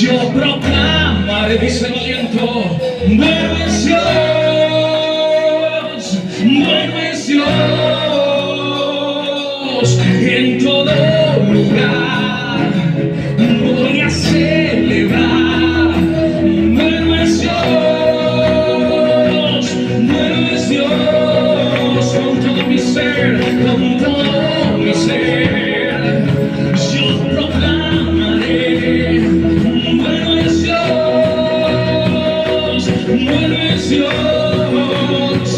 Yo proclamaré, dice el aliento, bueno es Dios, bueno es Dios, en todo lugar voy a celebrar, bueno es Dios, con todo mi ser, con todo mi ser, yo proclamaré. Bueno es Dios,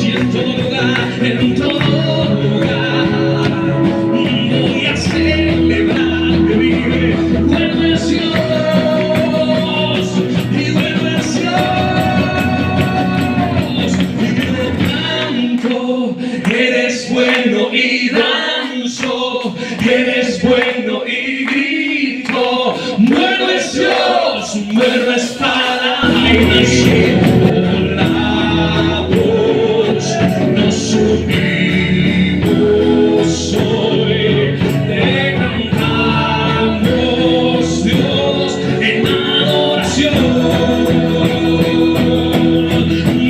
y en todo lugar, voy a celebrar que vive. Bueno es Dios, y bueno es Dios, y yo canto, eres bueno y danzo, eres bueno y grito, bueno es Dios, bueno es para mí. Nos unimos hoy, te cantamos Dios en adoración.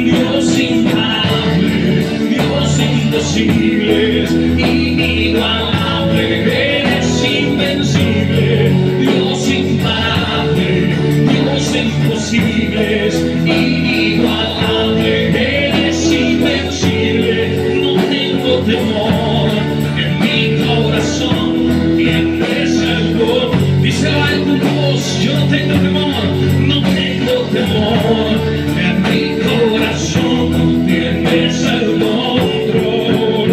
Dios imparable, Dios imposible, inigualable, eres invencible. Dios imparable, Dios imposible, inigualable, eres invencible. No tengo temor, en mi corazón tienes algo. Díselo a él con voz, yo no tengo temor, no tengo temor. En mi corazón tienes el control.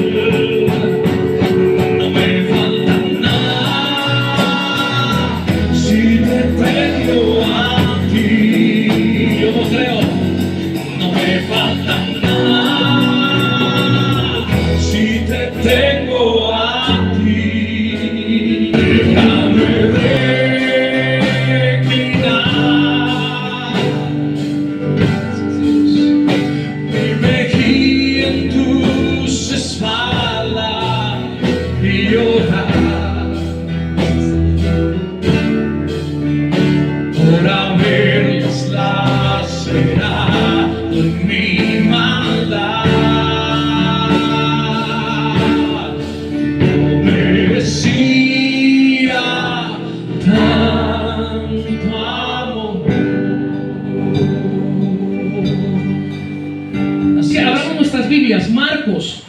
No me falta nada si te tengo a ti. Yo no creo, no me falta nada si te tengo a ti. Déjame reclinar mi mejilla en tus espaldas y llorar por haberlas lacerado en mi maldad. No merecía tanto amor. Así que abramos nuestras Biblias, Marcos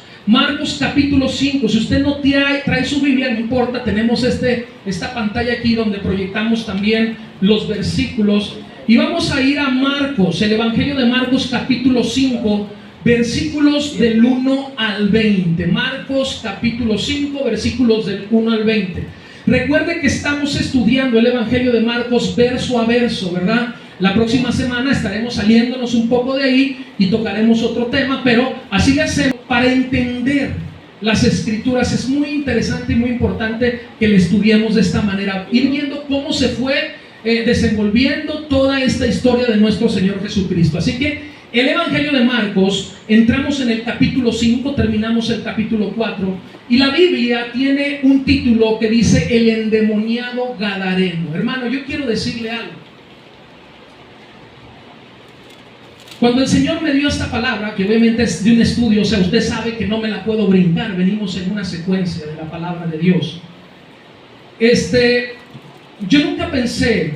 capítulo 5. Si usted no trae su Biblia, no importa, tenemos esta pantalla aquí donde proyectamos también los versículos. Y vamos a ir a Marcos, el Evangelio de Marcos capítulo 5, versículos del 1 al 20. Marcos capítulo 5, versículos del 1 al 20. Recuerde que estamos estudiando el Evangelio de Marcos verso a verso, ¿verdad? La próxima semana estaremos saliéndonos un poco de ahí y tocaremos otro tema, pero así lo hacemos para entender las Escrituras. Es muy interesante y muy importante que le estudiemos de esta manera, ir viendo cómo se fue desenvolviendo toda esta historia de nuestro Señor Jesucristo. Así que el Evangelio de Marcos, entramos en el capítulo 5, terminamos el capítulo 4, y la Biblia tiene un título que dice el endemoniado gadareno. Hermano, yo quiero decirle algo. Cuando el Señor me dio esta palabra, que obviamente es de un estudio, o sea, usted sabe que no me la puedo brincar, venimos en una secuencia de la palabra de Dios. Yo nunca pensé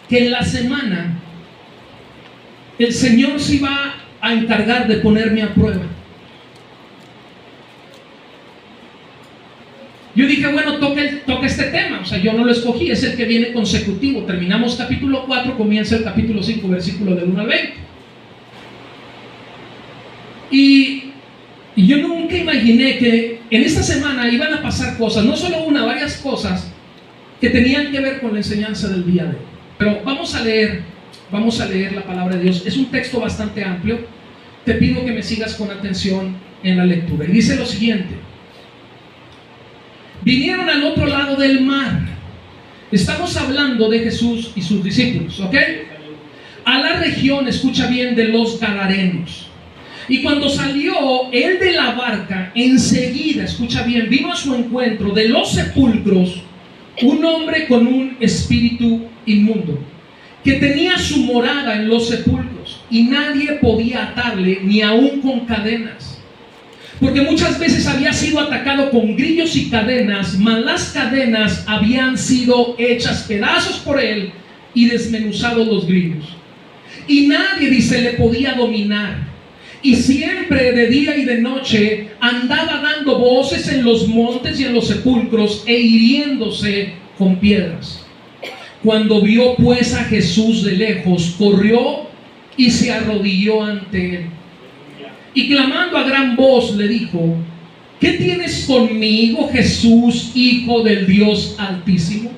que en la semana el Señor se iba a encargar de ponerme a prueba. Yo dije, bueno, toca este tema, o sea, yo no lo escogí, es el que viene consecutivo. Terminamos capítulo 4, comienza el capítulo 5, versículo del 1 al 20. Y yo nunca imaginé que en esta semana iban a pasar cosas, no solo una, varias cosas que tenían que ver con la enseñanza del día de hoy. Pero vamos a leer la palabra de Dios. Es un texto bastante amplio. Te pido que me sigas con atención en la lectura. Y dice lo siguiente: vinieron al otro lado del mar, Estamos hablando de Jesús y sus discípulos, ¿ok? A la región, escucha bien, de los Gadarenos. Y cuando salió él de la barca, enseguida, escucha bien, vino a su encuentro de los sepulcros un hombre con un espíritu inmundo, que tenía su morada en los sepulcros, y nadie podía atarle, ni aun con cadenas, porque muchas veces había sido atacado con grillos y cadenas, mas las cadenas habían sido hechas pedazos por él y desmenuzados los grillos. Y nadie, dice, le podía dominar. Y siempre de día y de noche andaba dando voces en los montes y en los sepulcros e hiriéndose con piedras. Cuando vio pues a Jesús de lejos, corrió y se arrodilló ante él. Y clamando a gran voz le dijo: ¿qué tienes conmigo, Jesús, Hijo del Dios Altísimo?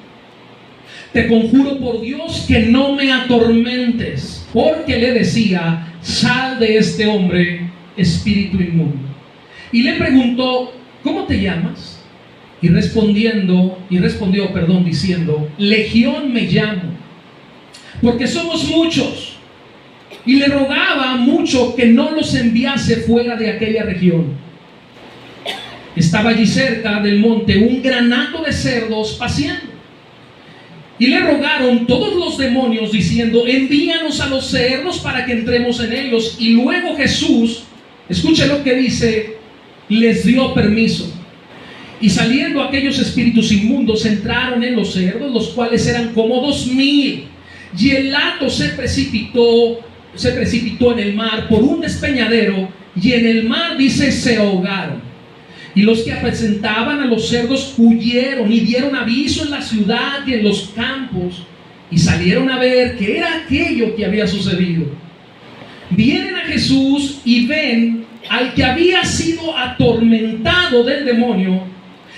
Te conjuro por Dios que no me atormentes. Porque le decía: sal de este hombre, espíritu inmundo. Y le preguntó: ¿cómo te llamas? Y respondió, diciendo: Legión me llamo, porque somos muchos. Y le rogaba mucho que no los enviase fuera de aquella región. Estaba allí cerca del monte un gran hato de cerdos paciendo. Y le rogaron todos los demonios diciendo: envíanos a los cerdos para que entremos en ellos. Y luego Jesús, escuche lo que dice, les dio permiso. Y saliendo aquellos espíritus inmundos entraron en los cerdos, los cuales eran como 2000. Y el hato se precipitó en el mar por un despeñadero, y en el mar, dice, se ahogaron. Y los que apacentaban a los cerdos huyeron y dieron aviso en la ciudad y en los campos, y salieron a ver qué era aquello que había sucedido. Vienen a Jesús y ven al que había sido atormentado del demonio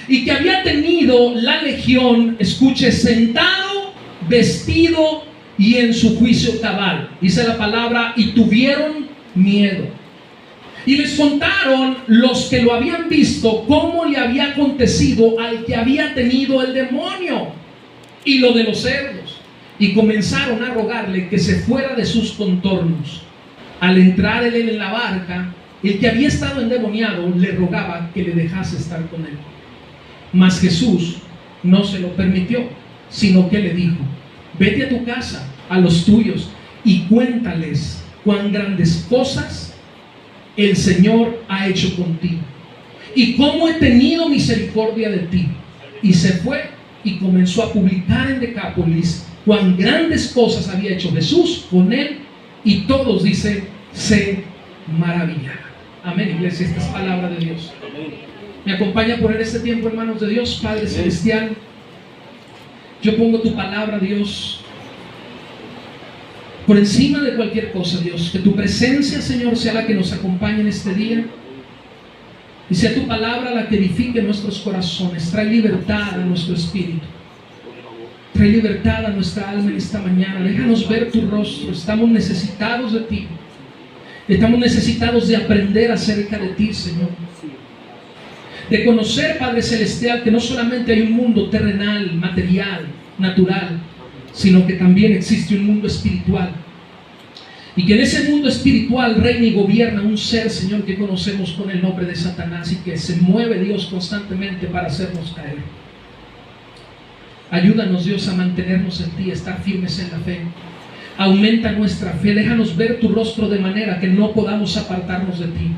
y que había tenido la legión, escuche, sentado, vestido y en su juicio cabal. Dice la palabra: y tuvieron miedo. Y les contaron los que lo habían visto cómo le había acontecido al que había tenido el demonio y lo de los cerdos. Y comenzaron a rogarle que se fuera de sus contornos. Al entrar él en la barca, el que había estado endemoniado le rogaba que le dejase estar con él. Mas Jesús no se lo permitió, sino que le dijo: vete a tu casa, a los tuyos, y cuéntales cuán grandes cosas el Señor ha hecho contigo, y cómo he tenido misericordia de ti. Y se fue y comenzó a publicar en Decápolis cuán grandes cosas había hecho Jesús con él, y todos, dice, se maravillaron. Amén, iglesia, esta es palabra de Dios. Me acompaña a poner este tiempo en manos de Dios. Padre Celestial, yo pongo tu palabra, Dios, por encima de cualquier cosa, Dios. Que tu presencia, Señor, sea la que nos acompañe en este día, y sea tu palabra la que edifique nuestros corazones. Trae libertad a nuestro espíritu, trae libertad a nuestra alma en esta mañana. Déjanos ver tu rostro. Estamos necesitados de ti. Estamos necesitados de aprender acerca de ti, Señor. De conocer, Padre Celestial, que no solamente hay un mundo terrenal, material, natural, sino que también existe un mundo espiritual. Y que en ese mundo espiritual reina y gobierna un ser, Señor, que conocemos con el nombre de Satanás, y que se mueve, Dios, constantemente para hacernos caer. Ayúdanos, Dios, a mantenernos en ti, a estar firmes en la fe. Aumenta nuestra fe. Déjanos ver tu rostro de manera que no podamos apartarnos de ti.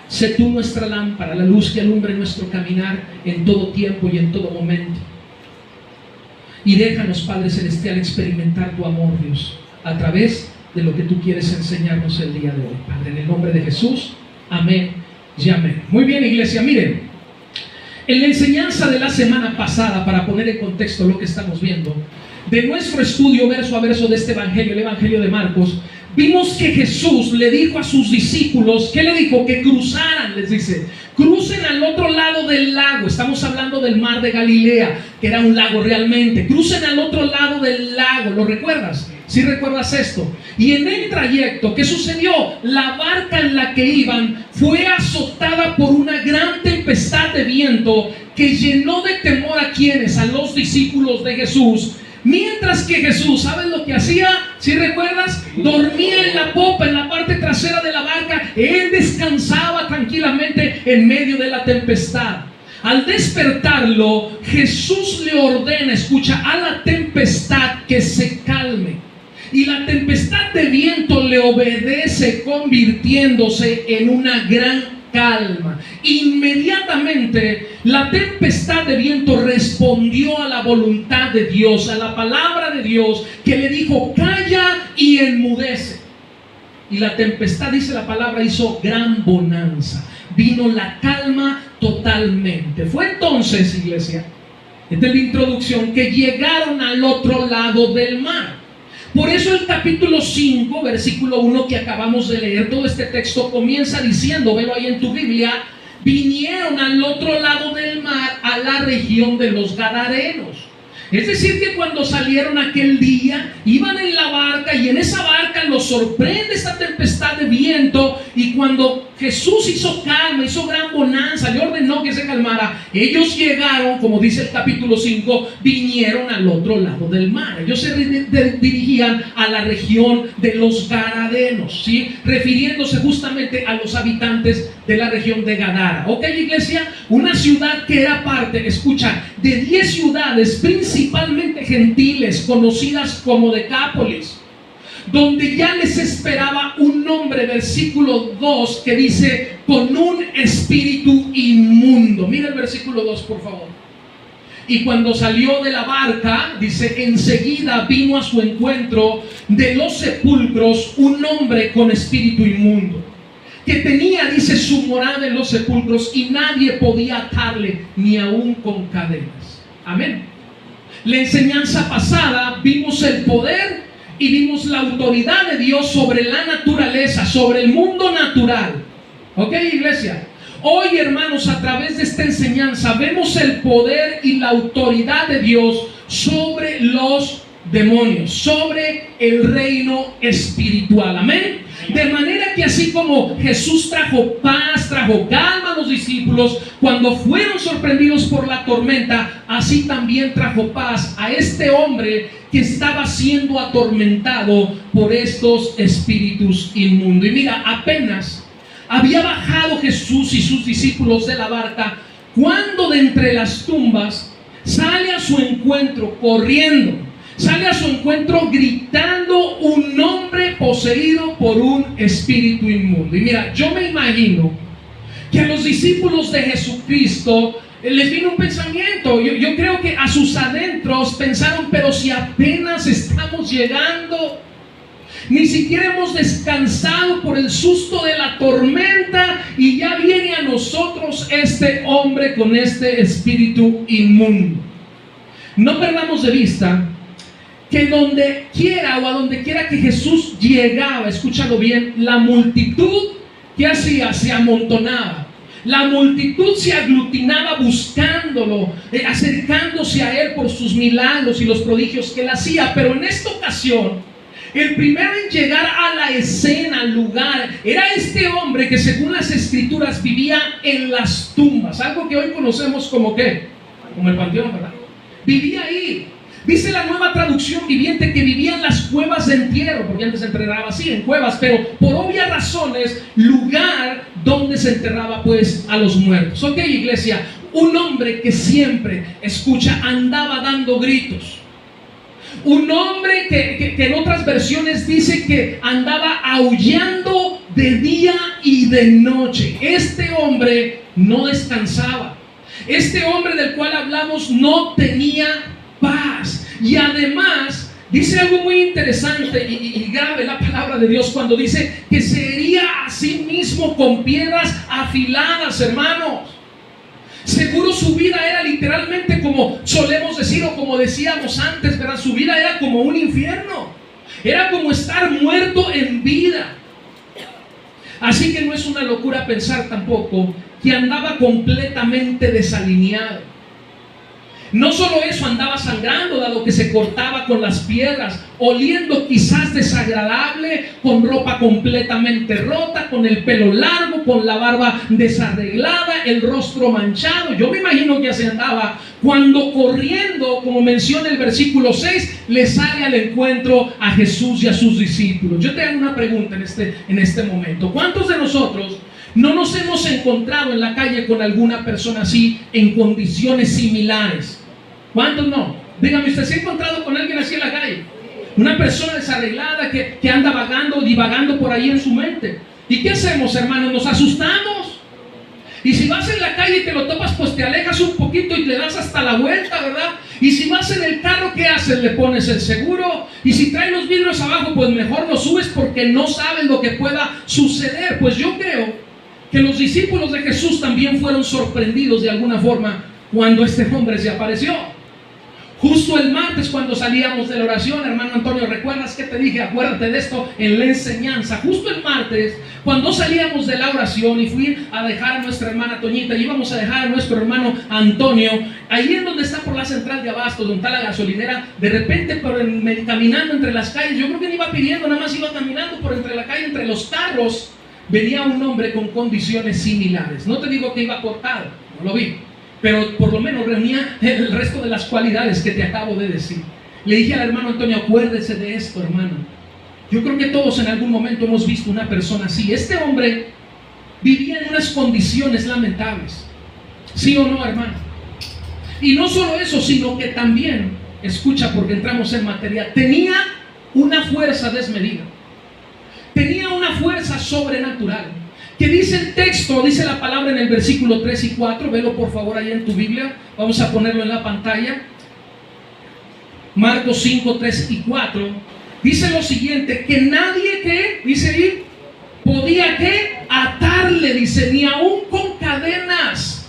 Sé tú nuestra lámpara, la luz que alumbre nuestro caminar en todo tiempo y en todo momento. Y déjanos, Padre Celestial, experimentar tu amor, Dios, a través de lo que tú quieres enseñarnos el día de hoy, Padre, en el nombre de Jesús. Amén y amén. Muy bien, iglesia, miren, en la enseñanza de la semana pasada, para poner en contexto lo que estamos viendo, de nuestro estudio verso a verso de este evangelio, el evangelio de Marcos, vimos que Jesús le dijo a sus discípulos, ¿qué le dijo? Que cruzaran, les dice, crucen al otro lado del lago. Estamos hablando del mar de Galilea, que era un lago realmente. Crucen al otro lado del lago, ¿lo recuerdas? Si recuerdas esto. Y en el trayecto, ¿qué sucedió? La barca en la que iban fue azotada por una gran tempestad de viento que llenó de temor a quienes, a los discípulos de Jesús. Mientras que Jesús, ¿sabes lo que hacía? Si recuerdas, dormía en la popa, en la parte trasera de la barca. Él descansaba tranquilamente en medio de la tempestad. Al despertarlo, Jesús le ordena, escucha, a la tempestad que se calme. Y la tempestad de viento le obedece, convirtiéndose en una gran calma. Inmediatamente la tempestad de viento respondió a la voluntad de Dios, a la palabra de Dios, que le dijo: calla y enmudece. Y la tempestad, dice la palabra, hizo gran bonanza. Vino la calma totalmente. Fue entonces, iglesia, esta es la introducción, que llegaron al otro lado del mar. Por eso el capítulo 5, versículo 1 que acabamos de leer, todo este texto comienza diciendo, velo ahí en tu Biblia: vinieron al otro lado del mar, a la región de los Gadarenos. Es decir, que cuando salieron aquel día, iban en la barca, y en esa barca los sorprende esta tempestad de viento. Y cuando Jesús hizo calma, hizo gran bonanza, le ordenó que se calmara, ellos llegaron, como dice el capítulo 5, vinieron al otro lado del mar. Ellos se dirigían a la región de los Gadarenos, ¿sí? Refiriéndose justamente a los habitantes de la región de Gadara. Ok, iglesia, una ciudad que era parte, escucha, de 10 ciudades principalmente gentiles, conocidas como Decápolis, donde ya les esperaba un hombre, versículo 2, que dice: con un espíritu inmundo. Mira el versículo 2, por favor. Y cuando salió de la barca, dice, enseguida vino a su encuentro de los sepulcros un hombre con espíritu inmundo, que tenía, dice, su morada en los sepulcros, y nadie podía atarle, ni aún con cadenas. Amén. La enseñanza pasada vimos el poder y vimos la autoridad de Dios sobre la naturaleza, sobre el mundo natural. Ok, iglesia. Hoy, hermanos, a través de esta enseñanza vemos el poder y la autoridad de Dios sobre los demonios, sobre el reino espiritual. Amén. De manera que así como Jesús trajo paz, trajo calma a los discípulos cuando fueron sorprendidos por la tormenta, así también trajo paz a este hombre que estaba siendo atormentado por estos espíritus inmundos. Y mira, apenas había bajado Jesús y sus discípulos de la barca, cuando de entre las tumbas sale a su encuentro corriendo, sale a su encuentro gritando, un hombre poseído por un espíritu inmundo. Y mira, yo me imagino que a los discípulos de Jesucristo les vino un pensamiento. Yo creo que a sus adentros pensaron: pero si apenas estamos llegando, ni siquiera hemos descansado por el susto de la tormenta, y ya viene a nosotros este hombre con este espíritu inmundo. No perdamos de vista que donde quiera o a donde quiera que Jesús llegaba, escúchalo bien, la multitud, ¿qué hacía? Se amontonaba. La multitud se aglutinaba buscándolo, acercándose a él por sus milagros y los prodigios que él hacía. Pero en esta ocasión, el primero en llegar a la escena, al lugar, era este hombre que, según las escrituras, vivía en las tumbas. Algo que hoy conocemos como ¿qué? Como el panteón, ¿verdad? Vivía ahí. Dice la Nueva Traducción Viviente que vivía en las cuevas de entierro, porque antes se enterraba así, en cuevas, pero por obvias razones, lugar donde se enterraba pues a los muertos. Ok, iglesia, un hombre que siempre, escucha, andaba dando gritos. Un hombre que en otras versiones dice que andaba aullando de día y de noche. Este hombre no descansaba. Este hombre del cual hablamos no tenía paz. Y además dice algo muy interesante y grave la palabra de Dios cuando dice que se hería a sí mismo con piedras afiladas, hermanos. Seguro su vida era literalmente, como solemos decir o como decíamos antes, ¿verdad? Su vida era como un infierno. Era como estar muerto en vida. Así que no es una locura pensar tampoco que andaba completamente desalineado. No solo eso, andaba sangrando, dado que se cortaba con las piedras, oliendo quizás desagradable, con ropa completamente rota, con el pelo largo, con la barba desarreglada, el rostro manchado. Yo me imagino que así andaba, cuando corriendo, como menciona el versículo 6, le sale al encuentro a Jesús y a sus discípulos. Yo te hago una pregunta en este momento. ¿Cuántos de nosotros no nos hemos encontrado en la calle con alguna persona así, en condiciones similares? ¿Cuántos no? Dígame, ¿usted se ha encontrado con alguien así en la calle? Una persona desarreglada que anda vagando, divagando por ahí en su mente. ¿Y qué hacemos, hermanos? Nos asustamos. Y si vas en la calle y te lo topas, pues te alejas un poquito y te das hasta la vuelta, ¿verdad? Y si vas en el carro, ¿qué haces? Le pones el seguro. Y si trae los vidrios abajo, pues mejor lo subes porque no sabes lo que pueda suceder. Pues yo creo que los discípulos de Jesús también fueron sorprendidos de alguna forma cuando este hombre se apareció. Justo el martes, cuando salíamos de la oración, hermano Antonio, ¿recuerdas que te dije? Acuérdate de esto en la enseñanza. Justo el martes, cuando salíamos de la oración y fui a dejar a nuestra hermana Toñita y íbamos a dejar a nuestro hermano Antonio, ahí en donde está por la central de Abastos, donde está la gasolinera, de repente caminando entre las calles, yo creo que no iba pidiendo, nada más iba caminando por entre la calle, entre los carros, venía un hombre con condiciones similares. No te digo que iba cortado, no lo vi, pero por lo menos reunía el resto de las cualidades que te acabo de decir. Le dije al hermano Antonio, acuérdese de esto, hermano. Yo creo que todos en algún momento hemos visto una persona así. Este hombre vivía en unas condiciones lamentables. ¿Sí o no, hermano? Y no solo eso, sino que también, escucha porque entramos en materia, tenía una fuerza desmedida. Tenía una fuerza sobrenatural. Que dice el texto, dice la palabra en el versículo 3 y 4, velo por favor ahí en tu Biblia, vamos a ponerlo en la pantalla. Marcos 5, 3 y 4, dice lo siguiente, que nadie que, dice ahí, podía que atarle, dice, ni aún con cadenas,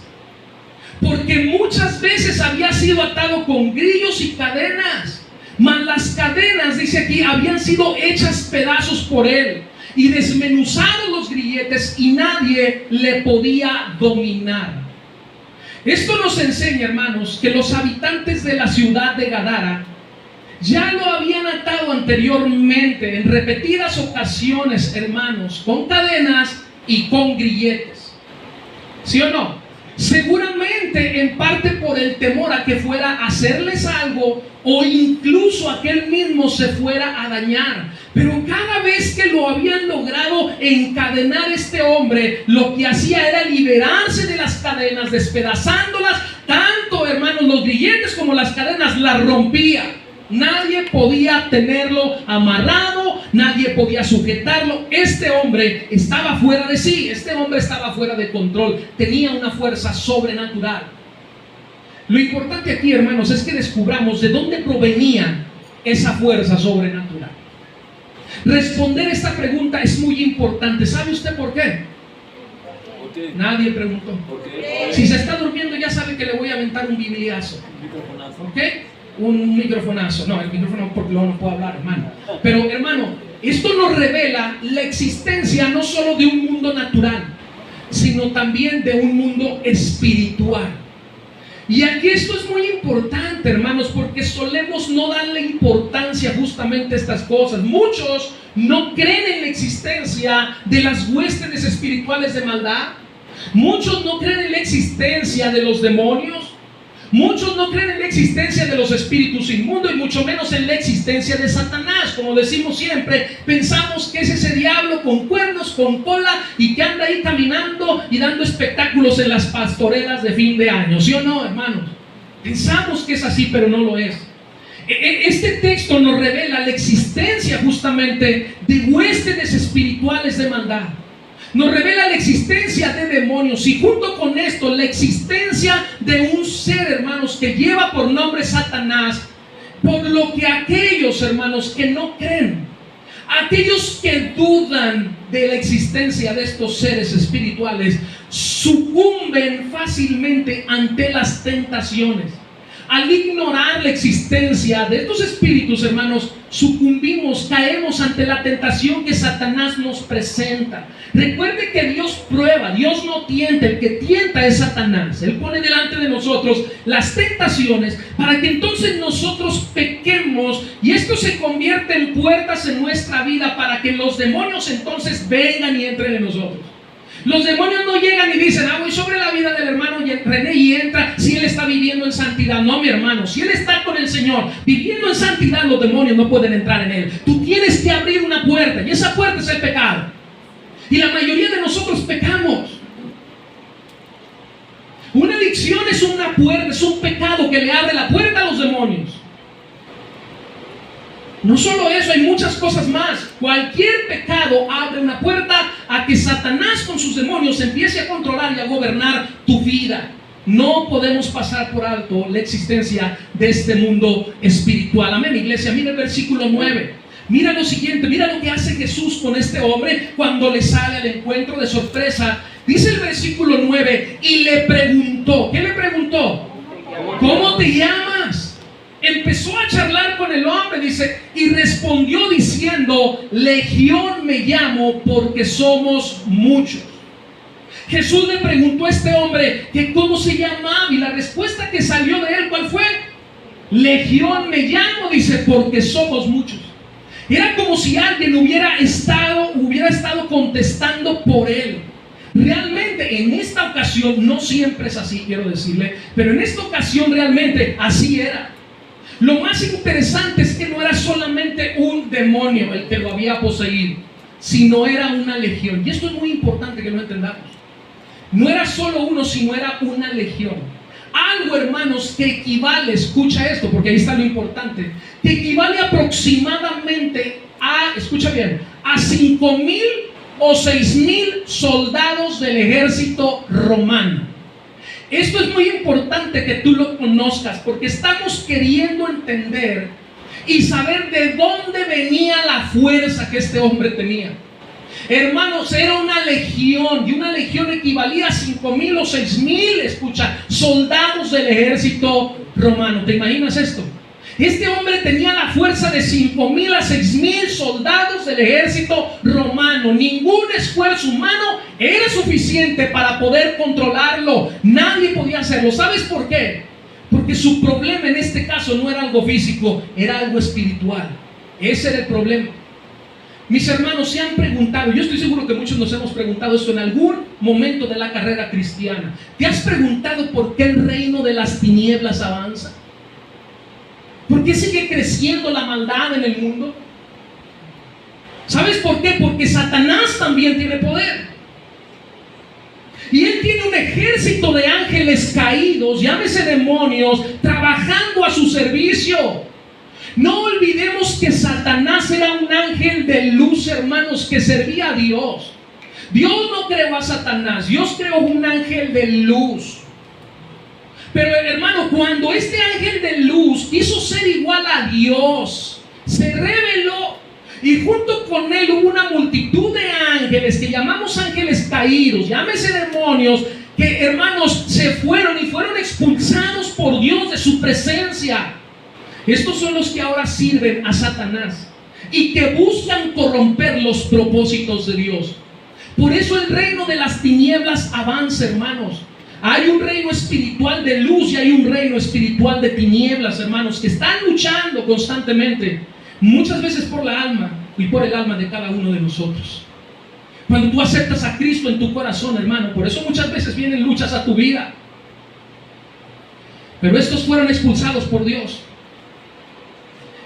porque muchas veces había sido atado con grillos y cadenas, mas las cadenas, dice aquí, habían sido hechas pedazos por él y desmenuzados los grilletes y nadie le podía dominar. Esto nos enseña, hermanos, que los habitantes de la ciudad de Gadara ya lo habían atado anteriormente en repetidas ocasiones, hermanos, con cadenas y con grilletes. ¿Sí o no? Seguramente en parte por el temor a que fuera a hacerles algo o incluso a que él mismo se fuera a dañar. Pero cada vez que lo habían logrado encadenar este hombre, lo que hacía era liberarse de las cadenas, despedazándolas, tanto, hermanos, los grilletes como las cadenas las rompía. Nadie podía tenerlo amarrado, nadie podía sujetarlo. Este hombre estaba fuera de sí, este hombre estaba fuera de control, tenía una fuerza sobrenatural. Lo importante aquí, hermanos, es que descubramos de dónde provenía esa fuerza sobrenatural. Responder esta pregunta es muy importante. ¿Sabe usted por qué? Nadie preguntó. Si se está durmiendo ya sabe que le voy a aventar un bibliazo. ¿Ok? Un microfonazo. No, el micrófono porque luego no puedo hablar, hermano. Pero, hermano, esto nos revela la existencia no solo de un mundo natural, sino también de un mundo espiritual. Y aquí esto es muy importante, hermanos, porque solemos no darle importancia justamente a estas cosas. Muchos no creen en la existencia de las huestes espirituales de maldad. Muchos no creen en la existencia de los demonios. Muchos no creen en la existencia de los espíritus inmundos y mucho menos en la existencia de Satanás. Como decimos siempre, pensamos que es ese diablo con cuernos, con cola y que anda ahí caminando y dando espectáculos en las pastorelas de fin de año. ¿Sí o no, hermanos? Pensamos que es así, pero no lo es. Este texto nos revela la existencia justamente de huestes espirituales de maldad. Nos revela la existencia de demonios y junto con esto la existencia de un ser, hermanos, que lleva por nombre Satanás, por lo que aquellos, hermanos, que no creen, aquellos que dudan de la existencia de estos seres espirituales, sucumben fácilmente ante las tentaciones, al ignorar la existencia de estos espíritus, hermanos, sucumbimos, caemos ante la tentación que Satanás nos presenta. Recuerde que Dios prueba, Dios no tienta, el que tienta es Satanás. Él pone delante de nosotros las tentaciones para que entonces nosotros pequemos y esto se convierte en puertas en nuestra vida para que los demonios entonces vengan y entren en nosotros. Los demonios no llegan y dicen, voy sobre la vida del hermano René y entra si él está viviendo en santidad. No, mi hermano, si él está con el Señor viviendo en santidad, los demonios no pueden entrar en él. Tú tienes que abrir una puerta y esa puerta es el pecado. Y la mayoría de nosotros pecamos. Una adicción es una puerta, es un pecado que le abre la puerta a los demonios. No solo eso, hay muchas cosas más. Cualquier pecado abre una puerta a que Satanás con sus demonios empiece a controlar y a gobernar tu vida. No podemos pasar por alto la existencia de este mundo espiritual. Amén, iglesia. Mira el versículo 9. Mira lo siguiente, mira lo que hace Jesús con este hombre cuando le sale al encuentro de sorpresa. Dice el versículo 9, y le preguntó. ¿Qué le preguntó? ¿Cómo te llamas? Empezó a charlar con el hombre, dice, y respondió diciendo, Legión me llamo porque somos muchos. Jesús le preguntó a este hombre que cómo se llamaba y la respuesta que salió de él, ¿cuál fue? Legión me llamo, dice, porque somos muchos. Era como si alguien hubiera estado contestando por él. Realmente en esta ocasión, no siempre es así, quiero decirle, pero en esta ocasión realmente así era. Lo más interesante es que no era solamente un demonio el que lo había poseído, sino era una legión. Y esto es muy importante que lo entendamos. No era solo uno, sino era una legión. Algo, hermanos, que equivale, escucha esto, porque ahí está lo importante, que equivale aproximadamente a, escucha bien, a 5,000 o 6,000 soldados del ejército romano. Esto es muy importante que tú lo conozcas, porque estamos queriendo entender y saber de dónde venía la fuerza que este hombre tenía. Hermanos, era una legión, y una legión equivalía a 5,000 o 6,000, escucha, soldados del ejército romano. ¿Te imaginas esto? Este hombre tenía la fuerza de 5,000 a 6,000 soldados del ejército romano. Ningún esfuerzo humano era suficiente para poder controlarlo. Nadie podía hacerlo. ¿Sabes por qué? Porque su problema en este caso no era algo físico, era algo espiritual. Ese era el problema. Mis hermanos, se han preguntado, yo estoy seguro que muchos nos hemos preguntado esto en algún momento de la carrera cristiana. ¿Te has preguntado por qué el reino de las tinieblas avanza? ¿Por qué sigue creciendo la maldad en el mundo? ¿Sabes por qué? Porque Satanás también tiene poder. Y él tiene un ejército de ángeles caídos, llámese demonios, trabajando a su servicio. No olvidemos que Satanás era un ángel de luz, hermanos, que servía a Dios. Dios no creó a Satanás, Dios creó un ángel de luz. Pero hermano, cuando este ángel de luz quiso ser igual a Dios, se rebeló, y junto con él hubo una multitud de ángeles que llamamos ángeles caídos, llámese demonios, que hermanos se fueron y fueron expulsados por Dios de su presencia. Estos son los que ahora sirven a Satanás y que buscan corromper los propósitos de Dios. Por eso el reino de las tinieblas avanza, hermanos. Hay un reino espiritual de luz y hay un reino espiritual de tinieblas, hermanos, que están luchando constantemente, muchas veces por la alma y por el alma de cada uno de nosotros. Cuando tú aceptas a Cristo en tu corazón, hermano, por eso muchas veces vienen luchas a tu vida. Pero estos fueron expulsados por Dios.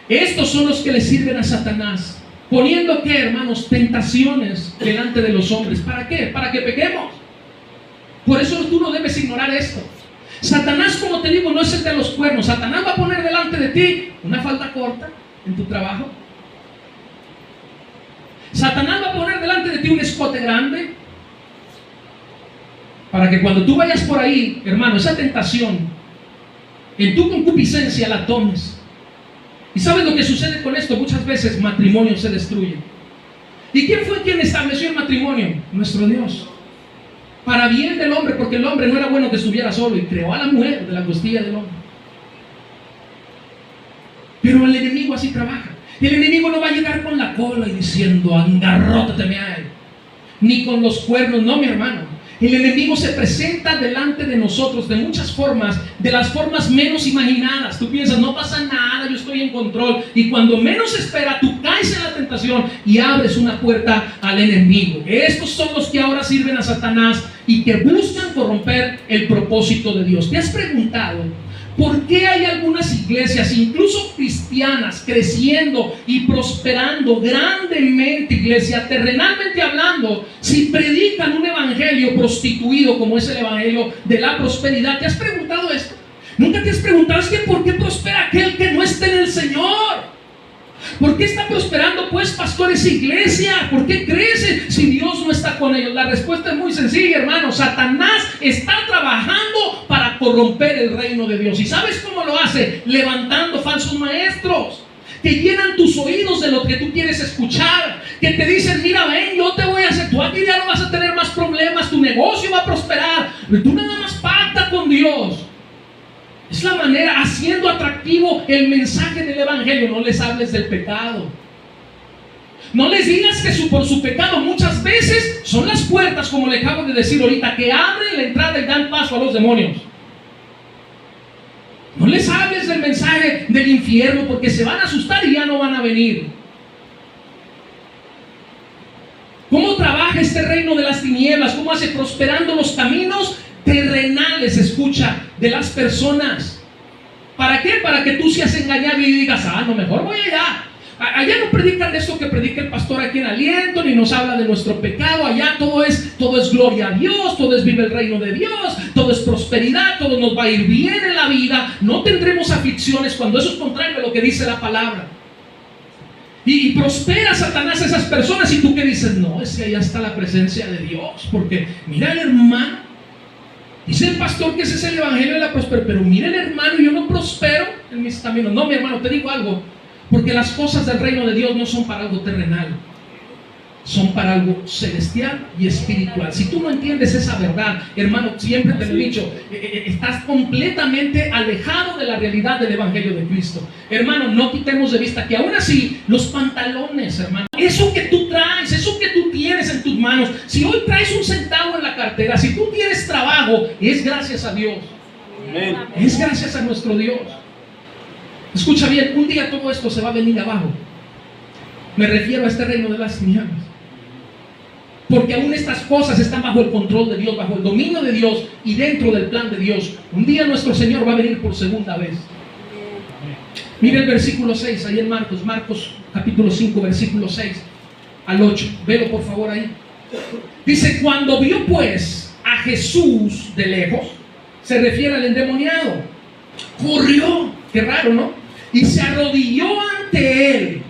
Estos son los que le sirven a Satanás, poniendo, ¿qué, hermanos? Tentaciones delante de los hombres. ¿Para qué? Para que pequemos. Por eso tú no debes ignorar esto. Satanás, como te digo, no es el de los cuernos. Satanás va a poner delante de ti una falda corta en tu trabajo. Satanás va a poner delante de ti un escote grande, para que cuando tú vayas por ahí, hermano, esa tentación en tu concupiscencia la tomes. ¿Y sabes lo que sucede con esto? Muchas veces matrimonios se destruyen. ¿Y quién fue quien estableció el matrimonio? Nuestro Dios. Para bien del hombre, porque el hombre no era bueno que estuviera solo, y creó a la mujer de la costilla del hombre. Pero el enemigo así trabaja. El enemigo no va a llegar con la cola y diciendo, engarrótateme a él, ni con los cuernos, no, mi hermano. El enemigo se presenta delante de nosotros de muchas formas, de las formas menos imaginadas. Tú piensas, no pasa nada, yo estoy en control. Y cuando menos espera, tú caes en la tentación y abres una puerta al enemigo. Estos son los que ahora sirven a Satanás y que buscan corromper el propósito de Dios. ¿Te has preguntado por qué hay algunas iglesias, incluso cristianas, creciendo y prosperando grandemente, iglesia, terrenalmente hablando, si predican un evangelio prostituido como es el evangelio de la prosperidad? ¿Te has preguntado esto? ¿Nunca te has preguntado es que por qué prospera aquel que no está en el Señor? ¿Por qué está prosperando pues, pastor, esa iglesia? ¿Por qué crece si Dios no está con ellos? La respuesta es muy sencilla, hermano. Satanás está trabajando para corromper el reino de Dios. ¿Y sabes cómo lo hace? Levantando falsos maestros que llenan tus oídos de lo que tú quieres escuchar, que te dicen, mira, ven, yo te voy a hacer, tú aquí ya no vas a tener más problemas, tu negocio va a prosperar, pero tú nada más pacta con Dios. Es la manera, haciendo atractivo el mensaje del evangelio. No les hables del pecado. No les digas que por su pecado muchas veces son las puertas, como le acabo de decir ahorita, que abren la entrada y dan paso a los demonios. No les hables del mensaje del infierno, porque se van a asustar y ya no van a venir. ¿Cómo trabaja este reino de las tinieblas? ¿Cómo hace prosperando los caminos terrenales, escucha, de las personas? ¿Para qué? Para que tú seas engañado y digas, no, mejor voy allá. Allá no predican de esto que predica el pastor aquí en Aliento, ni nos habla de nuestro pecado. Allá todo es gloria a Dios, todo es vive el reino de Dios, todo es prosperidad, todo nos va a ir bien en la vida, no tendremos aflicciones, cuando eso es contrario a lo que dice la palabra. Y prospera Satanás a esas personas, y tú que dices, no, es que allá está la presencia de Dios, porque mira el hermano, dice el pastor que ese es el evangelio de la prosperidad, pero mira el hermano, yo no prospero en mis caminos. No, mi hermano, te digo algo, porque las cosas del reino de Dios no son para algo terrenal, son para algo celestial y espiritual. Si tú no entiendes esa verdad, hermano, siempre te lo he dicho, estás completamente alejado de la realidad del evangelio de Cristo. Hermano, no quitemos de vista que aún así los pantalones, hermano, eso que tú traes, eso que tú tienes en tus manos, si hoy traes un centavo en la cartera, si tú tienes trabajo, es gracias a Dios. Amén. Es gracias a nuestro Dios. Escucha bien, un día todo esto se va a venir abajo. Me refiero a este reino de las tinieblas, porque aún estas cosas están bajo el control de Dios, bajo el dominio de Dios y dentro del plan de Dios. Un día nuestro Señor va a venir por segunda vez. Mira el versículo 6 ahí en Marcos capítulo 5, versículo 6 al 8. Velo por favor ahí. Dice, cuando vio pues a Jesús de lejos, se refiere al endemoniado, corrió, qué raro, ¿no? Y se arrodilló ante él,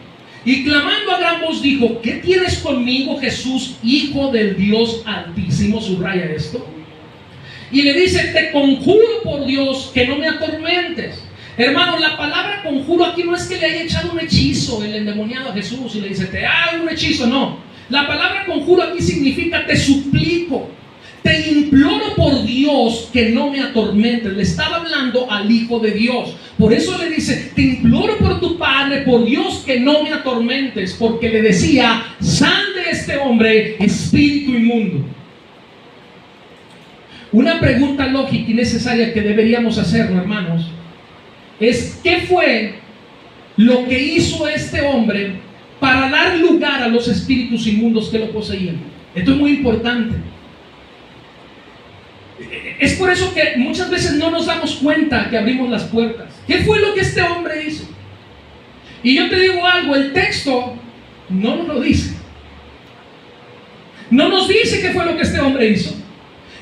y clamando a gran voz dijo, ¿qué tienes conmigo, Jesús, Hijo del Dios Altísimo? Subraya esto. Y le dice, te conjuro por Dios que no me atormentes. Hermano, la palabra conjuro aquí no es que le haya echado un hechizo el endemoniado a Jesús y le dice, te hago un hechizo. No, la palabra conjuro aquí significa te suplico, te imploro por Dios que no me atormentes. Le estaba hablando al Hijo de Dios. Por eso le dice, te imploro por tu Padre, por Dios, que no me atormentes. Porque le decía, sal de este hombre, espíritu inmundo. Una pregunta lógica y necesaria que deberíamos hacernos, hermanos, es ¿qué fue lo que hizo este hombre para dar lugar a los espíritus inmundos que lo poseían? Esto es muy importante. Es por eso que muchas veces no nos damos cuenta que abrimos las puertas. ¿Qué fue lo que este hombre hizo? Y yo te digo algo, el texto no nos lo dice. No nos dice qué fue lo que este hombre hizo.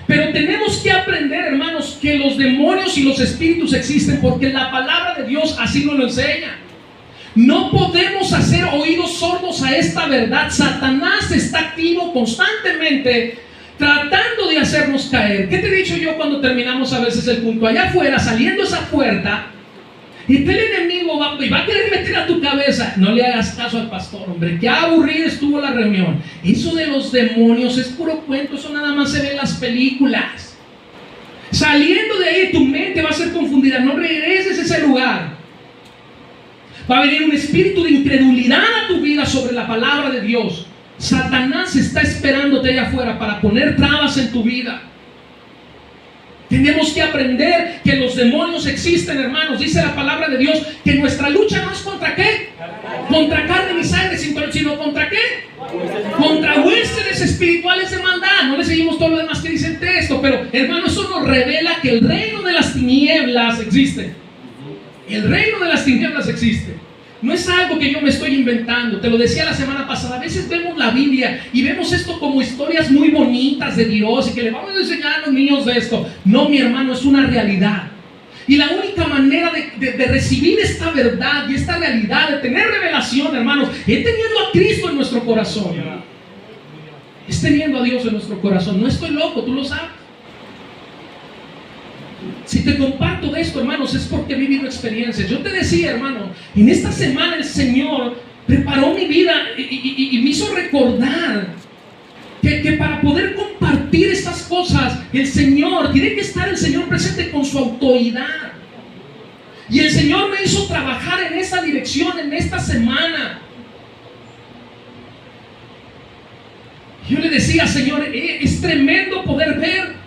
Pero tenemos que aprender, hermanos, que los demonios y los espíritus existen, porque la palabra de Dios así nos lo enseña. No podemos hacer oídos sordos a esta verdad. Satanás está activo constantemente tratando de hacernos caer. ¿Qué te he dicho yo cuando terminamos a veces el punto? Allá afuera, saliendo esa puerta, y el enemigo va a querer meter a tu cabeza. No le hagas caso al pastor, hombre, que aburrida estuvo la reunión. Eso de los demonios es puro cuento, eso nada más se ve en las películas. Saliendo de ahí, tu mente va a ser confundida. No regreses a ese lugar. Va a venir un espíritu de incredulidad a tu vida sobre la palabra de Dios. Satanás está esperándote allá afuera para poner trabas en tu vida. Tenemos que aprender que los demonios existen, hermanos. Dice la palabra de Dios que nuestra lucha no es contra ¿qué? Contra carne ni sangre, sino contra ¿qué? Contra huéspedes espirituales de maldad. No le seguimos todo lo demás que dice el texto, pero hermano, eso nos revela que el reino de las tinieblas existe. El reino de las tinieblas existe. No es algo que yo me estoy inventando. Te lo decía la semana pasada. A veces vemos la Biblia y vemos esto como historias muy bonitas de Dios y que le vamos a enseñar a los niños de esto. No, mi hermano, es una realidad. Y la única manera de recibir esta verdad y esta realidad, de tener revelación, hermanos, es teniendo a Cristo en nuestro corazón. Es teniendo a Dios en nuestro corazón. No estoy loco, tú lo sabes. Si te comparto de esto, hermanos, es porque he vivido experiencias. Yo te decía, hermano, en esta semana el Señor preparó mi vida y me hizo recordar que para poder compartir estas cosas, el Señor, tiene que estar el Señor presente con su autoridad. Y el Señor me hizo trabajar en esa dirección en esta semana. Yo le decía, Señor, es tremendo poder ver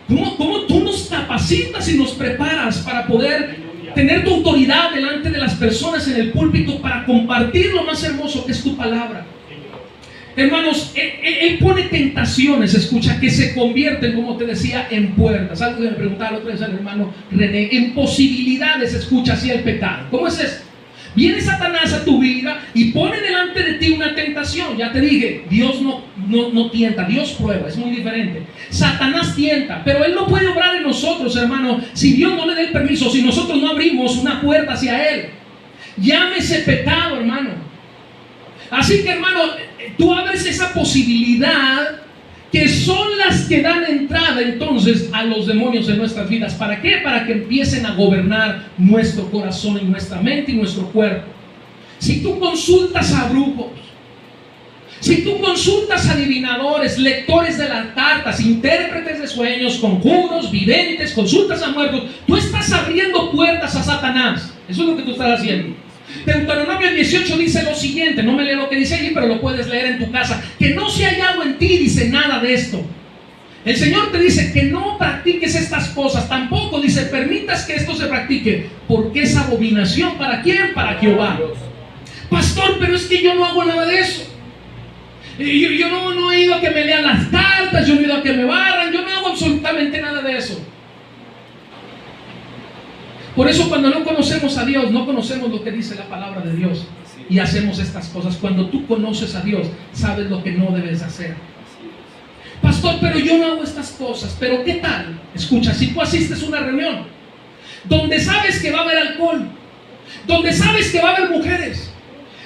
¿Cómo tú nos capacitas y nos preparas para poder tener tu autoridad delante de las personas en el púlpito para compartir lo más hermoso que es tu palabra? Hermanos, Él pone tentaciones, escucha, que se convierten, como te decía, en puertas. Algo que me preguntaba la otra vez al hermano René, en posibilidades, escucha, hacia el pecado. ¿Cómo es eso? Viene Satanás a tu vida y pone delante de ti una tentación. Ya te dije, Dios no tienta, Dios prueba, es muy diferente. Satanás tienta, pero Él no puede obrar en nosotros, hermano, si Dios no le da el permiso, si nosotros no abrimos una puerta hacia Él. Llámese pecado, hermano. Así que, hermano, tú abres esa posibilidad, que son las que dan entrada entonces a los demonios en nuestras vidas. ¿Para qué? Para que empiecen a gobernar nuestro corazón y nuestra mente y nuestro cuerpo. Si tú consultas a brujos, si tú consultas a adivinadores, lectores de las cartas, intérpretes de sueños, conjuros, videntes, consultas a muertos, tú estás abriendo puertas a Satanás. Eso es lo que tú estás haciendo. Deuteronomio 18 dice lo siguiente, no me leo lo que dice allí, pero lo puedes leer en tu casa, que no se ha hallado en ti, dice, nada de esto. El Señor te dice que no practiques estas cosas, tampoco dice permitas que esto se practique, porque es abominación. ¿Para quién? Para Jehová. Pastor, pero es que yo no hago nada de eso. Yo no he ido a que me lean las cartas, yo no he ido a que me barran, yo no hago absolutamente nada de eso. Por eso cuando no conocemos a Dios, no conocemos lo que dice la palabra de Dios y hacemos estas cosas. Cuando tú conoces a Dios, sabes lo que no debes hacer. Pastor, pero yo no hago estas cosas. Pero ¿qué tal? Escucha, si tú asistes a una reunión donde sabes que va a haber alcohol, donde sabes que va a haber mujeres,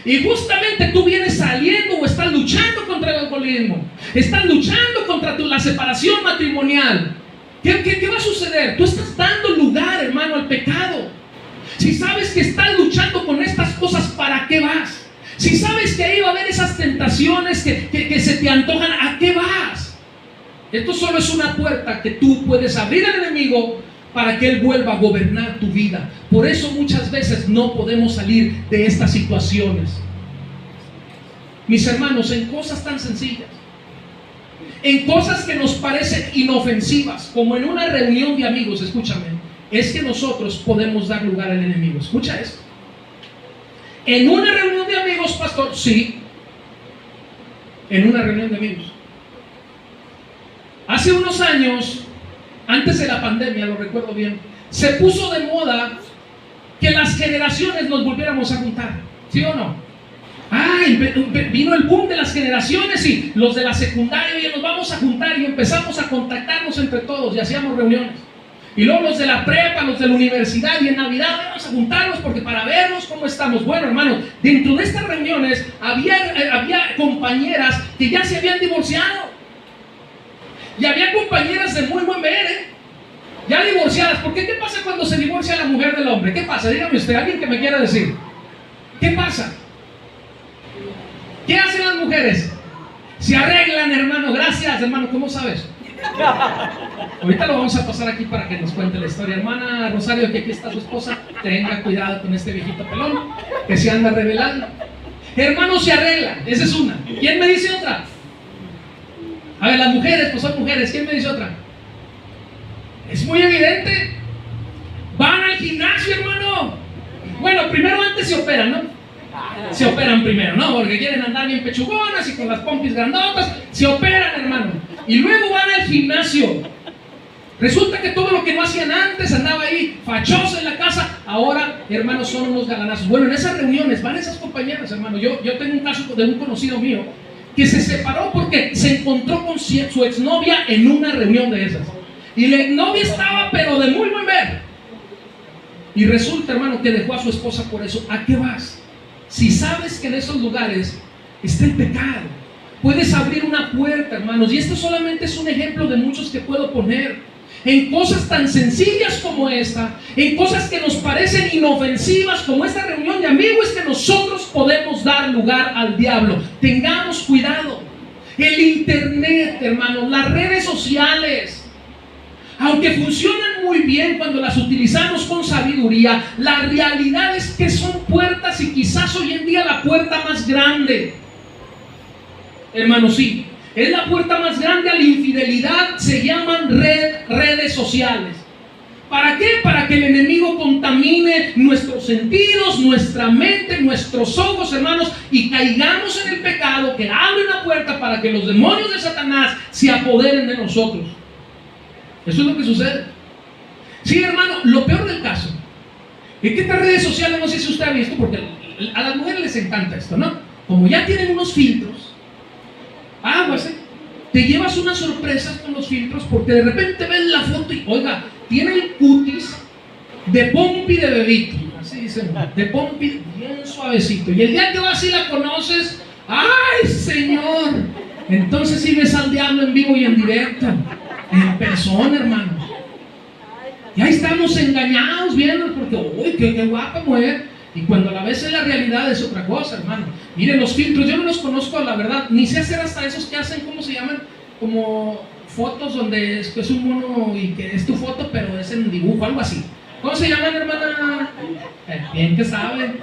y justamente tú vienes saliendo o estás luchando contra el alcoholismo, estás luchando contra la separación matrimonial, ¿Qué va a suceder? Tú estás dando lugar, hermano, al pecado. Si sabes que estás luchando con estas cosas, ¿para qué vas? Si sabes que ahí va a haber esas tentaciones que se te antojan, ¿a qué vas? Esto solo es una puerta que tú puedes abrir al enemigo para que él vuelva a gobernar tu vida. Por eso muchas veces no podemos salir de estas situaciones. Mis hermanos, en cosas tan sencillas, en cosas que nos parecen inofensivas, como en una reunión de amigos, escúchame, es que nosotros podemos dar lugar al enemigo. Escucha esto. En una reunión de amigos, pastor, sí. En una reunión de amigos. Hace unos años, antes de la pandemia, lo recuerdo bien, se puso de moda que las generaciones nos volviéramos a juntar. ¿Sí o no? Vino el boom de las generaciones y los de la secundaria, y nos vamos a juntar y empezamos a contactarnos entre todos y hacíamos reuniones. Y luego los de la prepa, los de la universidad, y en Navidad vamos a juntarnos porque para vernos cómo estamos. Bueno, hermano, dentro de estas reuniones había compañeras que ya se habían divorciado. Y había compañeras de muy buen ver, ya divorciadas. ¿Por qué? ¿Qué pasa cuando se divorcia la mujer del hombre? ¿Qué pasa? Dígame usted, alguien que me quiera decir. ¿Qué pasa? ¿Qué hacen las mujeres? Se arreglan, hermano. Gracias, hermano. ¿Cómo sabes? Ahorita lo vamos a pasar aquí para que nos cuente la historia. Hermana Rosario, que aquí está su esposa. tenga cuidado con este viejito pelón que se anda revelando. Hermanos, se arreglan, esa es una. ¿Quién me dice otra? A ver, las mujeres, pues son mujeres. ¿Quién me dice otra? Es muy evidente. Van al gimnasio, hermano. Bueno, primero antes se operan, ¿no? Se operan primero, ¿no? Porque quieren andar bien pechugonas y con las pompis grandotas. Se operan, hermano. Y luego van al gimnasio. Resulta que todo lo que no hacían antes, andaba ahí fachoso en la casa, ahora, hermanos, son unos galanazos. Bueno, en esas reuniones van esas compañeras, hermano. Yo tengo un caso de un conocido mío que se separó porque se encontró con su exnovia en una reunión de esas. Y la exnovia estaba, pero de muy buen ver. Y resulta, hermano, que dejó a su esposa por eso. ¿A qué vas? Si sabes que en esos lugares está el pecado, puedes abrir una puerta, hermanos. Y esto solamente es un ejemplo de muchos que puedo poner. En cosas tan sencillas como esta, en cosas que nos parecen inofensivas como esta reunión de amigos, que nosotros podemos dar lugar al diablo. Tengamos cuidado. El internet, hermanos, las redes sociales, aunque funcionan muy bien cuando las utilizamos con sabiduría, la realidad es que son puertas, y quizás hoy en día la puerta más grande, hermanos, sí, es la puerta más grande a la infidelidad. Se llaman redes sociales. ¿Para qué? Para que el enemigo contamine nuestros sentidos, nuestra mente, nuestros ojos, hermanos, y caigamos en el pecado, que abre una puerta para que los demonios de Satanás se apoderen de nosotros. Eso es lo que sucede. Sí, hermano, lo peor del caso es que estas redes sociales, no sé si usted ha visto, porque a las mujeres les encanta esto, ¿no? Como ya tienen unos filtros, te llevas unas sorpresas con los filtros, porque de repente ves la foto y, oiga, tiene el cutis de pompi de bebito, así dicen, de pompi bien suavecito, y el día que vas y la conoces, ¡ay, Señor! Entonces sí ves al diablo en vivo y en directo, en persona, hermanos. Y ahí estamos engañados viendo, porque, uy, qué guapa mujer. Y cuando la ves en la realidad es otra cosa, hermano. Miren los filtros, yo no los conozco, la verdad, ni sé hacer hasta esos que hacen, ¿cómo se llaman? Como fotos donde es un mono y que es tu foto, pero es en dibujo, algo así. ¿Cómo se llaman, hermana? Bien que sabe.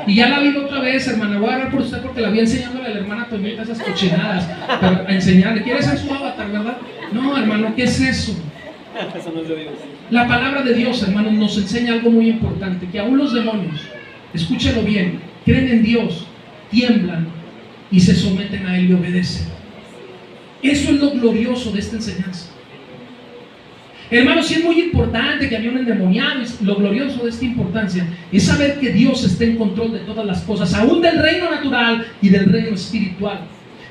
Y ya la vi otra vez, hermana. Voy a hablar por usted porque la vi enseñándole a la hermana Toñita esas cochinadas. Pero a enseñarle, ¿quiere ser su avatar, verdad? No, hermano, ¿qué es eso? Eso no es de Dios. La palabra de Dios, hermano, nos enseña algo muy importante, que aún los demonios, escúchelo bien, creen en Dios, tiemblan y se someten a Él y obedecen. Eso es lo glorioso de esta enseñanza. Hermanos, sí es muy importante que había un endemoniado. Lo glorioso de esta importancia es saber que Dios está en control de todas las cosas, aún del reino natural y del reino espiritual.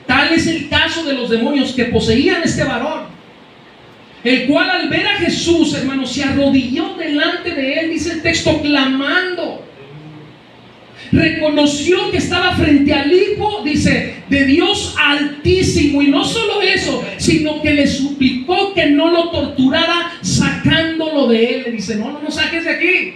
Tal es el caso de los demonios que poseían este varón, el cual al ver a Jesús, hermanos, se arrodilló delante de él, dice el texto, clamando. Reconoció que estaba frente al Hijo, dice, de Dios Altísimo. Y no solo eso, sino que le suplicó que no lo torturara sacándolo de él. Le dice, no saques de aquí.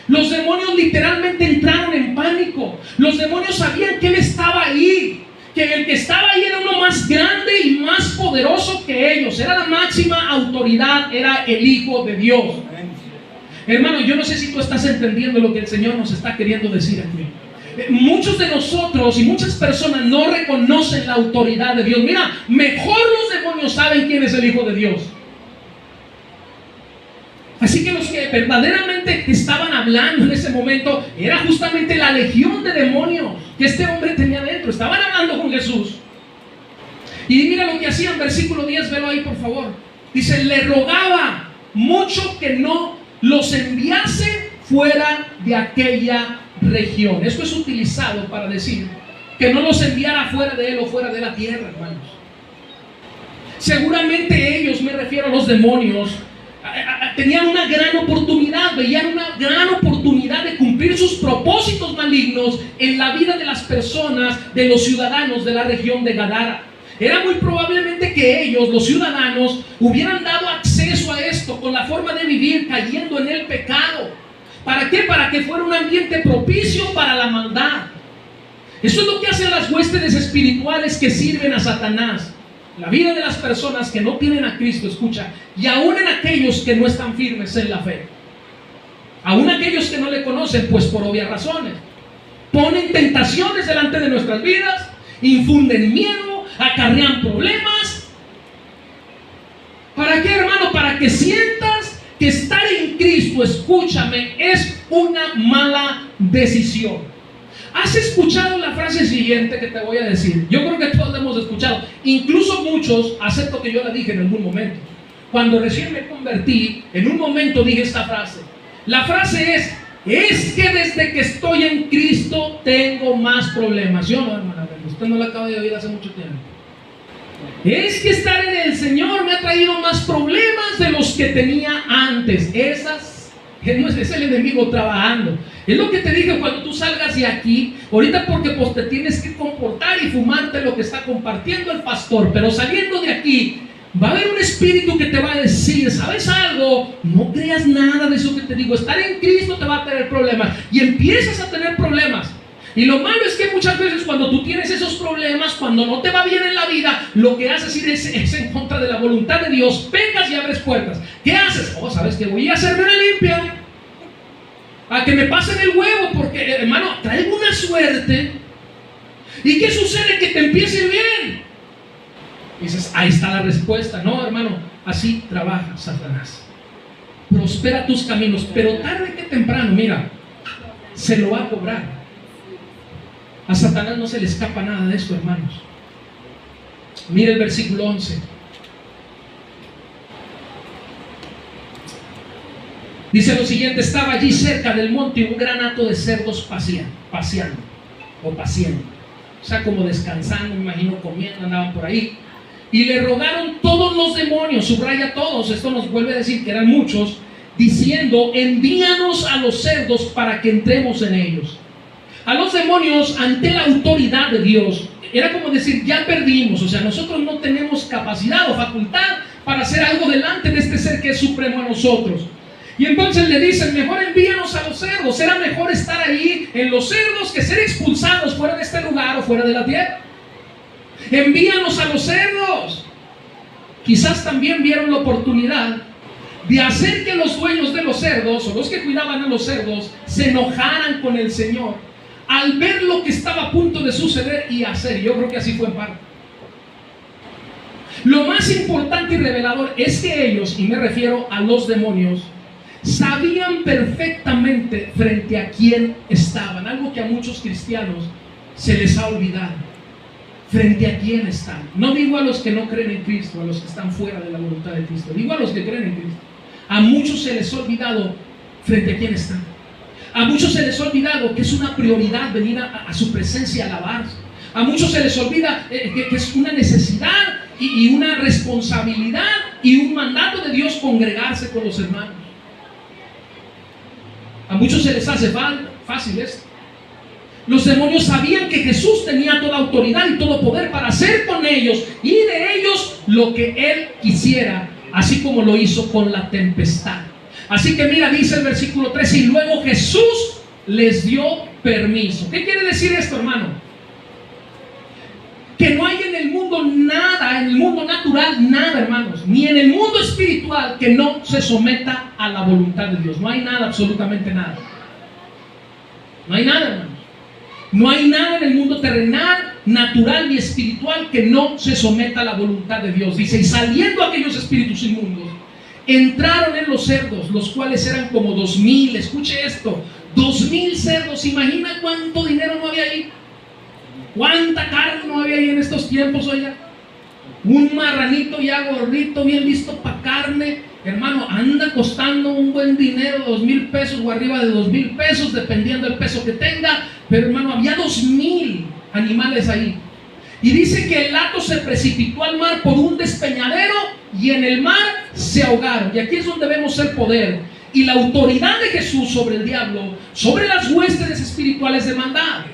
Los demonios literalmente entraron en pánico. Los demonios sabían que él estaba ahí, que el que estaba ahí era uno más grande y más poderoso que ellos. Era la máxima autoridad, era el Hijo de Dios. Hermano, yo no sé si tú estás entendiendo lo que el Señor nos está queriendo decir aquí. Muchos de nosotros y muchas personas no reconocen la autoridad de Dios. Mira, mejor los demonios saben quién es el Hijo de Dios. Así que los que verdaderamente estaban hablando en ese momento era justamente la legión de demonios que este hombre tenía dentro. Estaban hablando con Jesús. Y mira lo que hacían, versículo 10, velo ahí por favor. Dice, le rogaba mucho que no los enviase fuera de aquella región. Esto es utilizado para decir que no los enviara fuera de él o fuera de la tierra, hermanos. Seguramente ellos, me refiero a los demonios, tenían una gran oportunidad, veían una gran oportunidad de cumplir sus propósitos malignos en la vida de las personas, de los ciudadanos de la región de Gadara. Era muy probablemente que ellos, los ciudadanos, hubieran dado acceso a esto con la forma de vivir, cayendo en el pecado. ¿Para qué? Para que fuera un ambiente propicio para la maldad. Eso es lo que hacen las huestes espirituales que sirven a Satanás. La vida de las personas que no tienen a Cristo, escucha, y aún en aquellos que no están firmes en la fe. Aún aquellos que no le conocen, pues por obvias razones. Ponen tentaciones delante de nuestras vidas, infunden miedo, acarrean problemas. ¿Para qué, hermano? Para que sientas que estar en Cristo, escúchame, es una mala decisión. ¿Has escuchado la frase siguiente que te voy a decir? Yo creo que todos la hemos escuchado. Incluso muchos, acepto que yo la dije en algún momento. Cuando recién me convertí, en un momento dije esta frase. La frase es que desde que estoy en Cristo tengo más problemas. Yo no, hermana, usted no la acaba de oír hace mucho tiempo. Es que estar en el Señor me ha traído más problemas de los que tenía antes. Es el enemigo trabajando. Es lo que te dije cuando tú salgas de aquí. Ahorita porque pues te tienes que comportar y fumarte lo que está compartiendo el pastor. Pero saliendo de aquí va a haber un espíritu que te va a decir, ¿sabes algo? No creas nada de eso que te digo. Estar en Cristo te va a tener problemas. Y empiezas a tener problemas. Y lo malo es que muchas veces cuando tú tienes esos problemas, cuando no te va bien en la vida, lo que haces es en contra de la voluntad de Dios. Pegas y abres puertas. ¿Qué haces? Oh, ¿sabes qué? Voy a hacerme una limpia. A que me pasen el huevo, porque, hermano, traigo una suerte. ¿Y qué sucede? Que te empiece bien. Y dices, ahí está la respuesta. No, hermano, así trabaja Satanás. Prospera tus caminos, pero tarde que temprano, mira, se lo va a cobrar. A Satanás no se le escapa nada de esto, hermanos. Mira el versículo 11. Dice lo siguiente: estaba allí cerca del monte un gran hato de cerdos paseando. O sea, como descansando, me imagino, comiendo, andaban por ahí. Y le rogaron todos los demonios, subraya todos, esto nos vuelve a decir que eran muchos, diciendo, envíanos a los cerdos para que entremos en ellos. A los demonios, ante la autoridad de Dios, era como decir, ya perdimos, o sea, nosotros no tenemos capacidad o facultad para hacer algo delante de este ser que es supremo a nosotros. Y entonces le dicen, mejor envíanos a los cerdos. Era mejor estar ahí en los cerdos que ser expulsados fuera de este lugar o fuera de la tierra. Envíanos a los cerdos. Quizás también vieron la oportunidad de hacer que los dueños de los cerdos o los que cuidaban a los cerdos se enojaran con el Señor al ver lo que estaba a punto de suceder y hacer. Yo creo que así fue en parte. Lo más importante y revelador es que ellos, y me refiero a los demonios, sabían perfectamente frente a quién estaban. Algo que a muchos cristianos se les ha olvidado. Frente a quién están. No digo a los que no creen en Cristo, a los que están fuera de la voluntad de Cristo. Digo a los que creen en Cristo. A muchos se les ha olvidado frente a quién están. A muchos se les ha olvidado que es una prioridad venir a su presencia a alabarse. A muchos se les olvida que es una necesidad y una responsabilidad y un mandato de Dios congregarse con los hermanos. A muchos se les hace fácil esto. Los demonios sabían que Jesús tenía toda autoridad y todo poder para hacer con ellos y de ellos lo que Él quisiera, así como lo hizo con la tempestad. Así que mira, dice el versículo 13, y luego Jesús les dio permiso. ¿Qué quiere decir esto, hermano? Que no hay en el mundo nada, en el mundo natural nada, hermanos, ni en el mundo espiritual que no se someta a la voluntad de Dios. No hay nada, absolutamente nada. No hay nada, hermanos. No hay nada en el mundo terrenal, natural ni espiritual que no se someta a la voluntad de Dios. Dice, y saliendo aquellos espíritus inmundos, entraron en los cerdos, los cuales eran como 2,000. Escuche esto, 2,000 cerdos. Imagina cuánto dinero no había ahí. ¿Cuánta carne no había ahí en estos tiempos, oiga? Un marranito ya gordito, bien listo para carne, hermano, anda costando un buen dinero, 2,000 pesos o arriba de 2,000 pesos, dependiendo del peso que tenga. Pero hermano, había 2,000 animales ahí. Y dice que el hato se precipitó al mar por un despeñadero y en el mar se ahogaron. Y aquí es donde vemos el poder y la autoridad de Jesús sobre el diablo, sobre las huestes espirituales de maldad.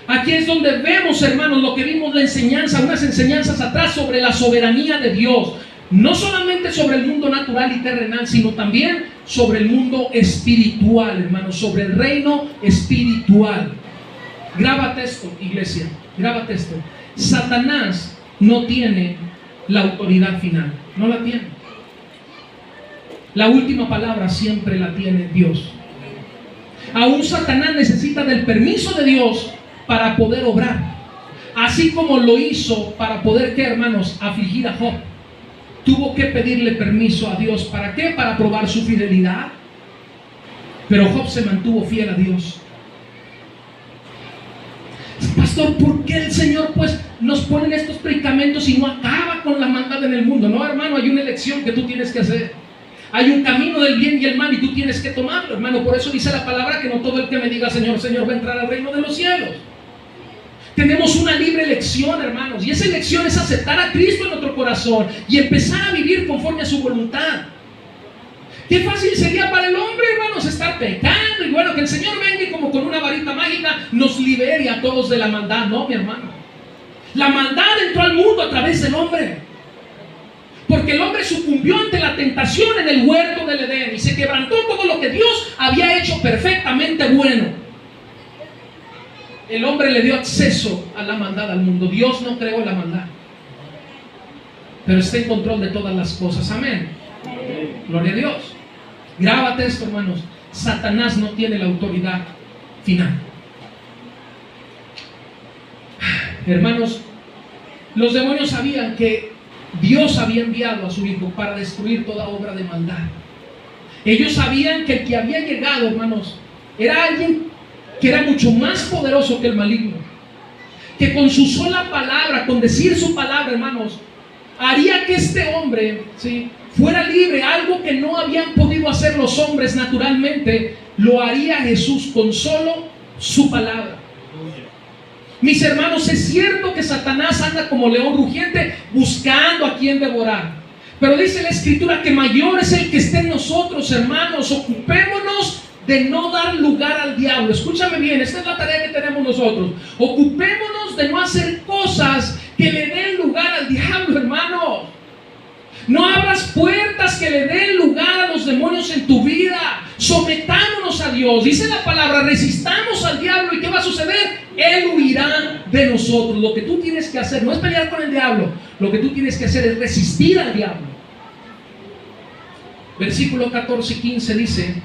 Aquí es donde vemos, hermanos, lo que vimos la enseñanza, unas enseñanzas atrás sobre la soberanía de Dios. No solamente sobre el mundo natural y terrenal, sino también sobre el mundo espiritual, hermanos, sobre el reino espiritual. Grábate esto, iglesia, grábate esto. Satanás no tiene la autoridad final, no la tiene. La última palabra siempre la tiene Dios. Aún Satanás necesita del permiso de Dios para poder obrar. Así como lo hizo para poder, ¿qué, hermanos? Afligir a Job. Tuvo que pedirle permiso a Dios. ¿Para qué? Para probar su fidelidad. Pero Job se mantuvo fiel a Dios. Pastor, ¿por qué el Señor pues nos pone en estos predicamentos y no acaba con la maldad en el mundo? No, hermano, hay una elección que tú tienes que hacer. Hay un camino del bien y el mal y tú tienes que tomarlo, hermano. Por eso dice la palabra que no todo el que me diga Señor, Señor va a entrar al reino de los cielos. Tenemos una libre elección, hermanos, y esa elección es aceptar a Cristo en nuestro corazón y empezar a vivir conforme a su voluntad. Qué fácil sería para el hombre, hermanos, estar pecando y bueno, que el Señor venga y como con una varita mágica nos libere a todos de la maldad. No, mi hermano. La maldad entró al mundo a través del hombre. Porque el hombre sucumbió ante la tentación en el huerto del Edén y se quebrantó todo lo que Dios había hecho perfectamente bueno. El hombre le dio acceso a la maldad al mundo. Dios no creó la maldad, pero está en control de todas las cosas. Amén. Gloria a Dios. Grábate esto, hermanos. Satanás no tiene la autoridad final. Hermanos, los demonios sabían que Dios había enviado a su Hijo para destruir toda obra de maldad. Ellos sabían que el que había llegado, hermanos, era alguien que era mucho más poderoso que el maligno, que con su sola palabra, con decir su palabra, hermanos, haría que este hombre, ¿sí?, fuera libre. Algo que no habían podido hacer los hombres naturalmente, lo haría Jesús con solo su palabra. Mis hermanos, es cierto que Satanás anda como león rugiente buscando a quien devorar, pero dice la Escritura que mayor es el que esté en nosotros, hermanos. Ocupémonos de no dar lugar al diablo. Escúchame bien, esta es la tarea que tenemos nosotros. Ocupémonos de no hacer cosas que le den lugar al diablo, hermano. No abras puertas que le den lugar a los demonios en tu vida. Sometámonos a Dios. Dice la palabra, resistamos al diablo. ¿Y qué va a suceder? Él huirá de nosotros. Lo que tú tienes que hacer no es pelear con el diablo. Lo que tú tienes que hacer es resistir al diablo. Versículo 14 y 15 dice: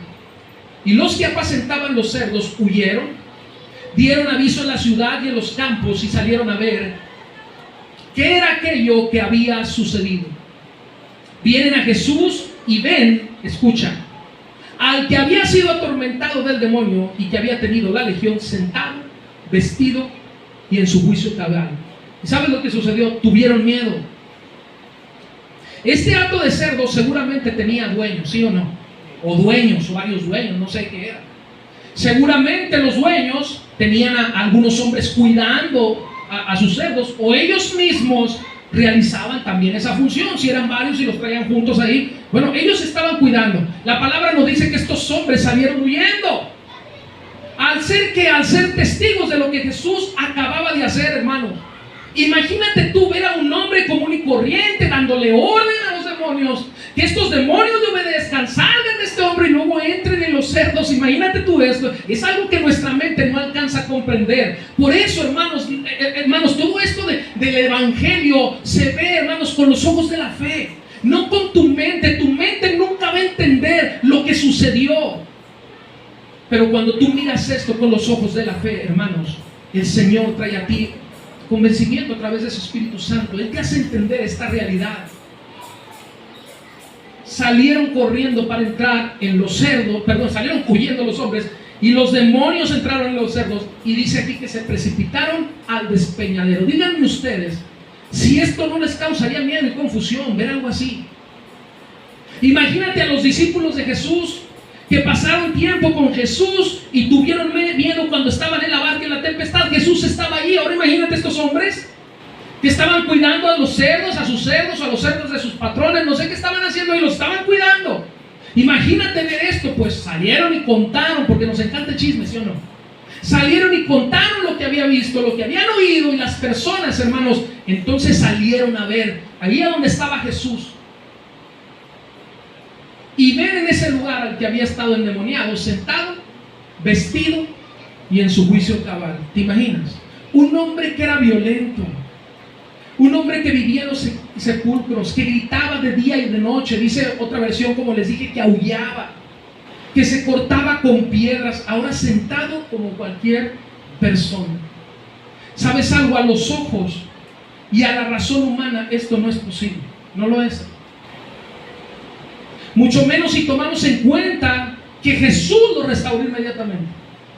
y los que apacentaban los cerdos huyeron, dieron aviso en la ciudad y en los campos y salieron a ver qué era aquello que había sucedido. Vienen a Jesús y ven, escucha, al que había sido atormentado del demonio y que había tenido la legión sentado, vestido y en su juicio cabal. ¿Y sabes lo que sucedió? Tuvieron miedo. Este hato de cerdo seguramente tenía dueños, ¿sí o no? O dueños, o varios dueños, no sé qué era. Seguramente los dueños tenían a algunos hombres cuidando a sus cerdos, o ellos mismos realizaban también esa función. Si eran varios y los traían juntos ahí, bueno, ellos estaban cuidando. La palabra nos dice que estos hombres salieron huyendo al ser testigos de lo que Jesús acababa de hacer, hermanos. Imagínate tú ver a un hombre común y corriente dándole orden a los demonios, que estos demonios le obedezcan, salgan de este hombre y luego entren en los cerdos. Imagínate tú esto. Es algo que nuestra mente no alcanza a comprender. Por eso, hermanos, todo esto del evangelio se ve, hermanos, con los ojos de la fe, no con tu mente. Tu mente nunca va a entender lo que sucedió, pero cuando tú miras esto con los ojos de la fe, hermanos, el Señor trae a ti convencimiento a través de su Espíritu Santo. Él te hace entender esta realidad. Salieron corriendo para entrar en los cerdos, salieron huyendo los hombres y los demonios entraron en los cerdos, y dice aquí que se precipitaron al despeñadero. Díganme ustedes si esto no les causaría miedo y confusión ver algo así. Imagínate a los discípulos de Jesús que pasaron tiempo con Jesús y tuvieron miedo cuando estaban en la barca en la tempestad. Jesús estaba allí. Ahora imagínate estos hombres que estaban cuidando a los cerdos, a sus cerdos, a los cerdos de sus patrones, no sé qué estaban haciendo y los estaban cuidando. Imagínate ver esto. Pues salieron y contaron, porque nos encanta el chisme, ¿sí o no? Salieron y contaron lo que había visto, lo que habían oído, y las personas, hermanos, entonces salieron a ver, allí a donde estaba Jesús, y ven en ese lugar al que había estado endemoniado, sentado, vestido y en su juicio cabal. ¿Te imaginas? Un hombre que era violento, un hombre que vivía en los sepulcros, que gritaba de día y de noche. Dice otra versión, como les dije, que aullaba. que se cortaba con piedras, ahora sentado como cualquier persona. ¿Sabes algo? A los ojos y a la razón humana esto no es posible, no lo es. Mucho menos si tomamos en cuenta que Jesús lo restauró inmediatamente.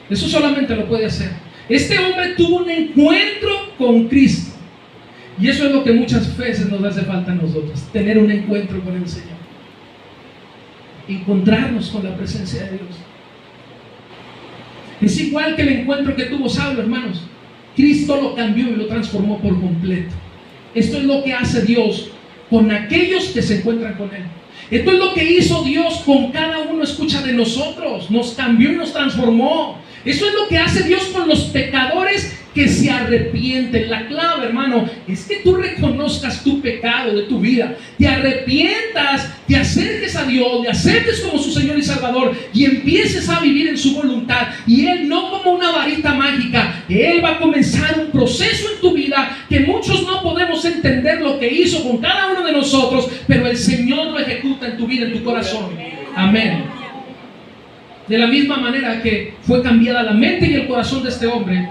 Eso solamente lo puede hacer. Este hombre tuvo un encuentro con Cristo. Y eso es lo que muchas veces nos hace falta a nosotros, tener un encuentro con el Señor. Encontrarnos con la presencia de Dios. Es igual que el encuentro que tuvo Saulo, hermanos. Cristo lo cambió y lo transformó por completo. Esto es lo que hace Dios con aquellos que se encuentran con Él. Esto es lo que hizo Dios con cada uno, escucha, de nosotros. Nos cambió y nos transformó. Eso es lo que hace Dios con los pecadores que se arrepienten. La clave, hermano, es que tú reconozcas tu pecado de tu vida, te arrepientas, te acerques a Dios, le aceptes como su Señor y Salvador y empieces a vivir en su voluntad. Y Él, no como una varita mágica, Él va a comenzar un proceso en tu vida que muchos no podemos entender lo que hizo con cada uno de nosotros, pero el Señor lo ejecuta en tu vida, en tu corazón. Amén. De la misma manera que fue cambiada la mente y el corazón de este hombre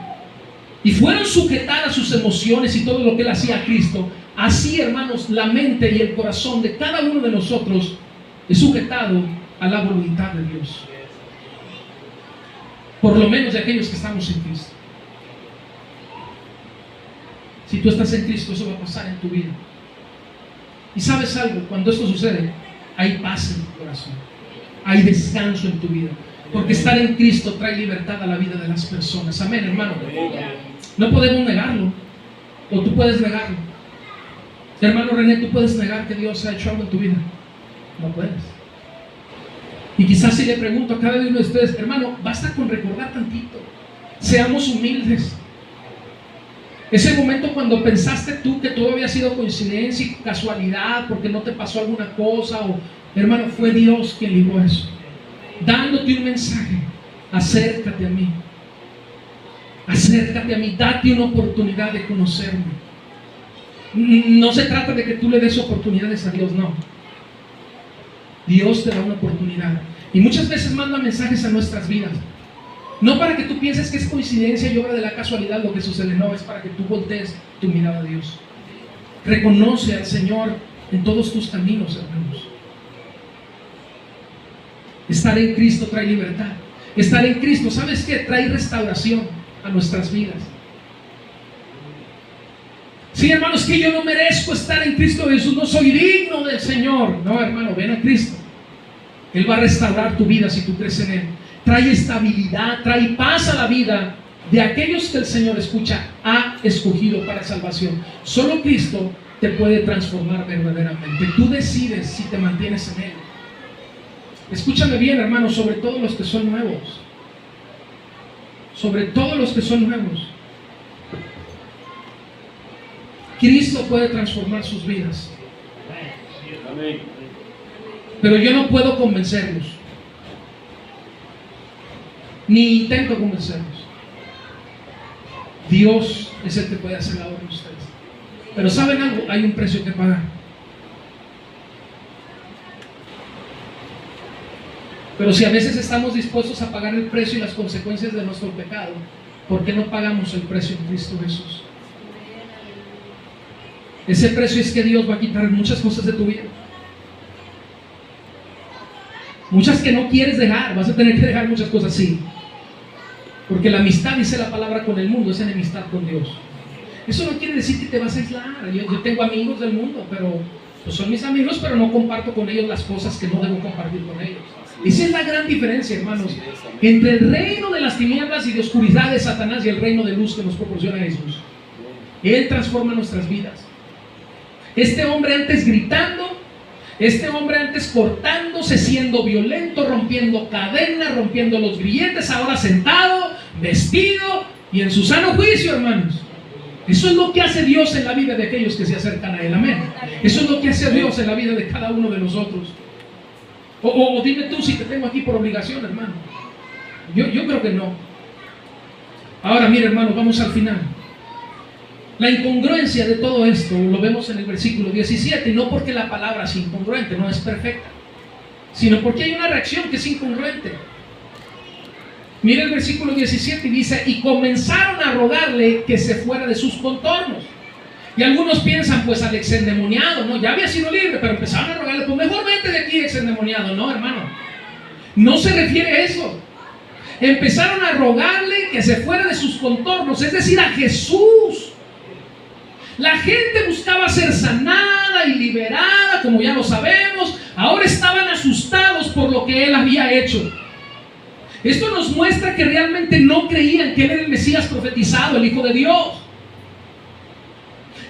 y fueron sujetadas sus emociones y todo lo que él hacía a Cristo, así, hermanos, la mente y el corazón de cada uno de nosotros es sujetado a la voluntad de Dios. Por lo menos de aquellos que estamos en Cristo. Si tú estás en Cristo, eso va a pasar en tu vida. Y sabes algo, cuando esto sucede, hay paz en tu corazón, hay descanso en tu vida, porque estar en Cristo trae libertad a la vida de las personas. Amén, hermano. No podemos negarlo, o tú puedes negarlo. Hermano René, tú puedes negar que Dios ha hecho algo en tu vida. No puedes. Y quizás si le pregunto a cada uno de ustedes, hermano, basta con recordar tantito. Seamos humildes. Ese momento cuando pensaste tú que todo había sido coincidencia y casualidad, porque no te pasó alguna cosa, o hermano, fue Dios quien libró eso, dándote un mensaje: acércate a mí, acércate a mí, date una oportunidad de conocerme. No se trata de que tú le des oportunidades a Dios, no. Dios te da una oportunidad y muchas veces manda mensajes a nuestras vidas, no para que tú pienses que es coincidencia y obra de la casualidad lo que sucede, no, es para que tú voltees tu mirada a Dios. Reconoce al Señor en todos tus caminos, hermanos. Estar en Cristo trae libertad. Estar en Cristo, ¿sabes qué? Trae restauración a nuestras vidas. Sí, hermanos, que yo no merezco estar en Cristo Jesús, no soy digno del Señor. No, hermano, ven a Cristo. Él va a restaurar tu vida si tú crees en Él. Trae estabilidad, trae paz a la vida de aquellos que el Señor, escucha, ha escogido para salvación. Solo Cristo te puede transformar verdaderamente. Tú decides si te mantienes en Él. Escúchame bien, hermano, sobre todo los que son nuevos. Sobre todo los que son nuevos. Cristo puede transformar sus vidas. Pero yo no puedo convencerlos. Ni intento convencerlos. Dios es el que puede hacer la obra en ustedes. Pero ¿saben algo? Hay un precio que pagar. Pero si a veces estamos dispuestos a pagar el precio y las consecuencias de nuestro pecado, ¿por qué no pagamos el precio en Cristo Jesús? Ese precio es que Dios va a quitar muchas cosas de tu vida. Muchas que no quieres dejar, vas a tener que dejar muchas cosas, sí. Porque la amistad, dice la palabra, con el mundo es enemistad con Dios. Eso no quiere decir que te vas a aislar. Yo tengo amigos del mundo, pero pues son mis amigos, pero no comparto con ellos las cosas que no debo compartir con ellos. Esa es la gran diferencia, hermanos, entre el reino de las tinieblas y de oscuridad de Satanás y el reino de luz que nos proporciona Jesús. Él transforma nuestras vidas. Este hombre antes gritando, este hombre antes cortándose, siendo violento, rompiendo cadenas, rompiendo los grilletes, ahora sentado, vestido y en su sano juicio, hermanos. Eso es lo que hace Dios en la vida de aquellos que se acercan a Él, amén. Eso es lo que hace Dios en la vida de cada uno de nosotros. O dime tú si te tengo aquí por obligación, hermano. Yo creo que no. Ahora, mira, hermano, vamos al final. La incongruencia de todo esto lo vemos en el versículo 17, y no porque la palabra es incongruente, no es perfecta. sino porque hay una reacción que es incongruente. Mira el versículo 17 y dice, y comenzaron a rogarle que se fuera de sus contornos. Y algunos piensan, pues al exendemoniado, ¿no? Ya había sido libre, pero empezaron a rogarle, pues mejor vete de aquí, exendemoniado. No, hermano, no se refiere a eso. Empezaron a rogarle que se fuera de sus contornos, es decir, a Jesús. La gente buscaba ser sanada y liberada, como ya lo sabemos. Ahora estaban asustados por lo que él había hecho. Esto nos muestra que realmente no creían que él era el Mesías profetizado, el Hijo de Dios.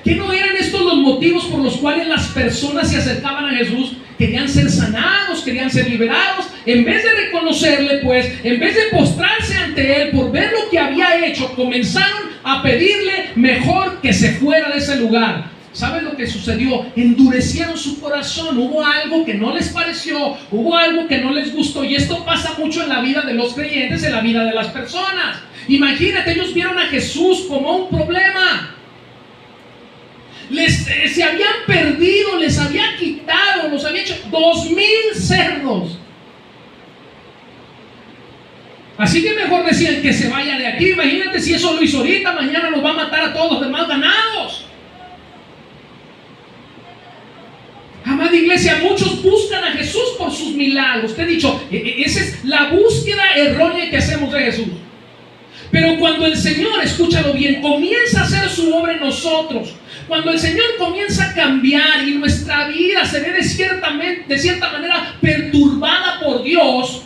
¿Que no eran estos los motivos por los cuales las personas se acercaban a Jesús? Querían ser sanados, querían ser liberados. En vez de reconocerle, pues, en vez de postrarse ante él por ver lo que había hecho, comenzaron a pedirle mejor que se fuera de ese lugar. ¿Saben lo que sucedió? Endurecieron su corazón. Hubo algo que no les pareció, hubo algo que no les gustó. Y esto pasa mucho en la vida de los creyentes, en la vida de las personas. Imagínate, ellos vieron a Jesús como un problema. Se habían perdido, les había quitado, los había hecho 2,000 cerdos. Así que mejor decían que se vaya de aquí. Imagínate si eso lo hizo ahorita, mañana nos va a matar a todos los demás ganados. Amada iglesia, muchos buscan a Jesús por sus milagros. Te he dicho, esa es la búsqueda errónea que hacemos de Jesús. Pero cuando el Señor, escúchalo bien, comienza a hacer su obra en nosotros, cuando el Señor comienza a cambiar y nuestra vida se ve de cierta manera perturbada por Dios,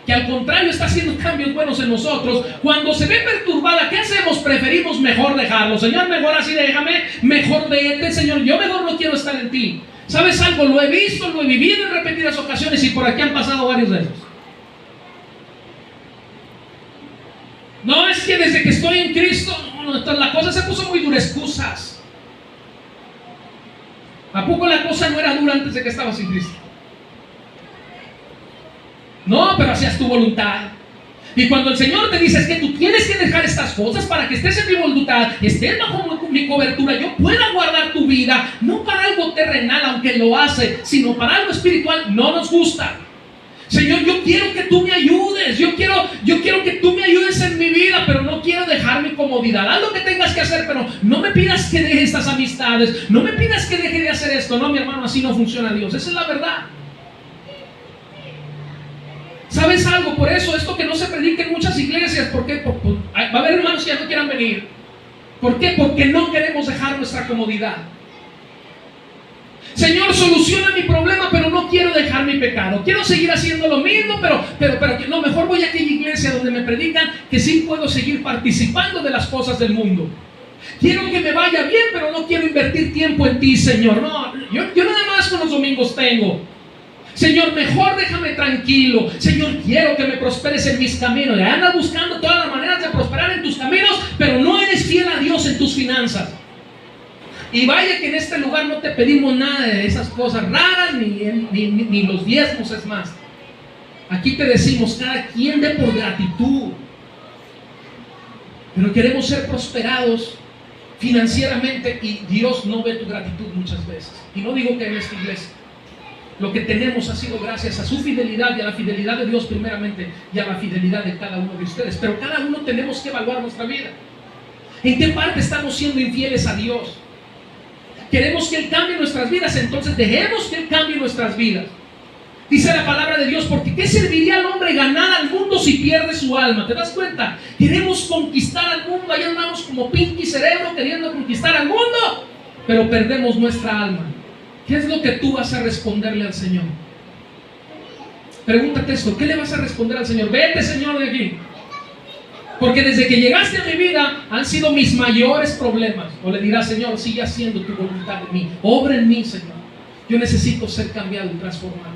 que al contrario está haciendo cambios buenos en nosotros, cuando se ve perturbada, ¿qué hacemos? Preferimos mejor dejarlo. Señor, mejor así déjame, mejor vete, Señor, yo mejor no quiero estar en ti. ¿Sabes algo? Lo he visto, lo he vivido en repetidas ocasiones y por aquí han pasado varios de esos. No, es que desde que estoy en Cristo, la cosa se puso muy dura, excusas. ¿A poco la cosa no era dura antes de que estabas en Cristo? No, pero hacías tu voluntad. Y cuando el Señor te dice, es que tú tienes que dejar estas cosas para que estés en mi voluntad, estés bajo mi cobertura, yo pueda guardar tu vida, no para algo terrenal, aunque lo hace, sino para algo espiritual, no nos gusta. Señor, yo quiero que tú me ayudes, yo quiero que tú me ayudes en mi vida, pero no quiero dejar mi comodidad. Haz lo que tengas que hacer, pero no me pidas que deje estas amistades, no me pidas que deje de hacer esto. No, mi hermano, así no funciona Dios, esa es la verdad. ¿Sabes algo? Por eso esto que no se predica en muchas iglesias, ¿por qué? Va a haber hermanos que ya no quieran venir. ¿Por qué? Porque no queremos dejar nuestra comodidad. Señor, soluciona mi problema, pero no quiero dejar mi pecado. Quiero seguir haciendo lo mismo, pero no, mejor voy a aquella iglesia donde me predican que sí puedo seguir participando de las cosas del mundo. Quiero que me vaya bien, pero no quiero invertir tiempo en ti, Señor. No, yo nada más con los domingos tengo. Señor, mejor déjame tranquilo. Señor, quiero que me prosperes en mis caminos. Ya andas buscando todas las maneras de prosperar en tus caminos, pero no eres fiel a Dios en tus finanzas. Y vaya que en este lugar no te pedimos nada de esas cosas raras, ni los diezmos, es más. Aquí te decimos, cada quien dé por gratitud. Pero queremos ser prosperados financieramente y Dios no ve tu gratitud muchas veces. Y no digo que en esta iglesia. Lo que tenemos ha sido gracias a su fidelidad y a la fidelidad de Dios primeramente y a la fidelidad de cada uno de ustedes. Pero cada uno tenemos que evaluar nuestra vida. ¿En qué parte estamos siendo infieles a Dios? Queremos que Él cambie nuestras vidas, entonces dejemos que Él cambie nuestras vidas. Dice la palabra de Dios, porque ¿qué serviría al hombre ganar al mundo si pierde su alma? ¿Te das cuenta? Queremos conquistar al mundo, allá andamos como Pinky Cerebro queriendo conquistar al mundo, pero perdemos nuestra alma. ¿Qué es lo que tú vas a responderle al Señor? Pregúntate esto, ¿qué le vas a responder al Señor? Vete, Señor, de aquí. Porque desde que llegaste a mi vida han sido mis mayores problemas. O le dirás, Señor, sigue haciendo tu voluntad en mí. Obra en mí, Señor. Yo necesito ser cambiado y transformado.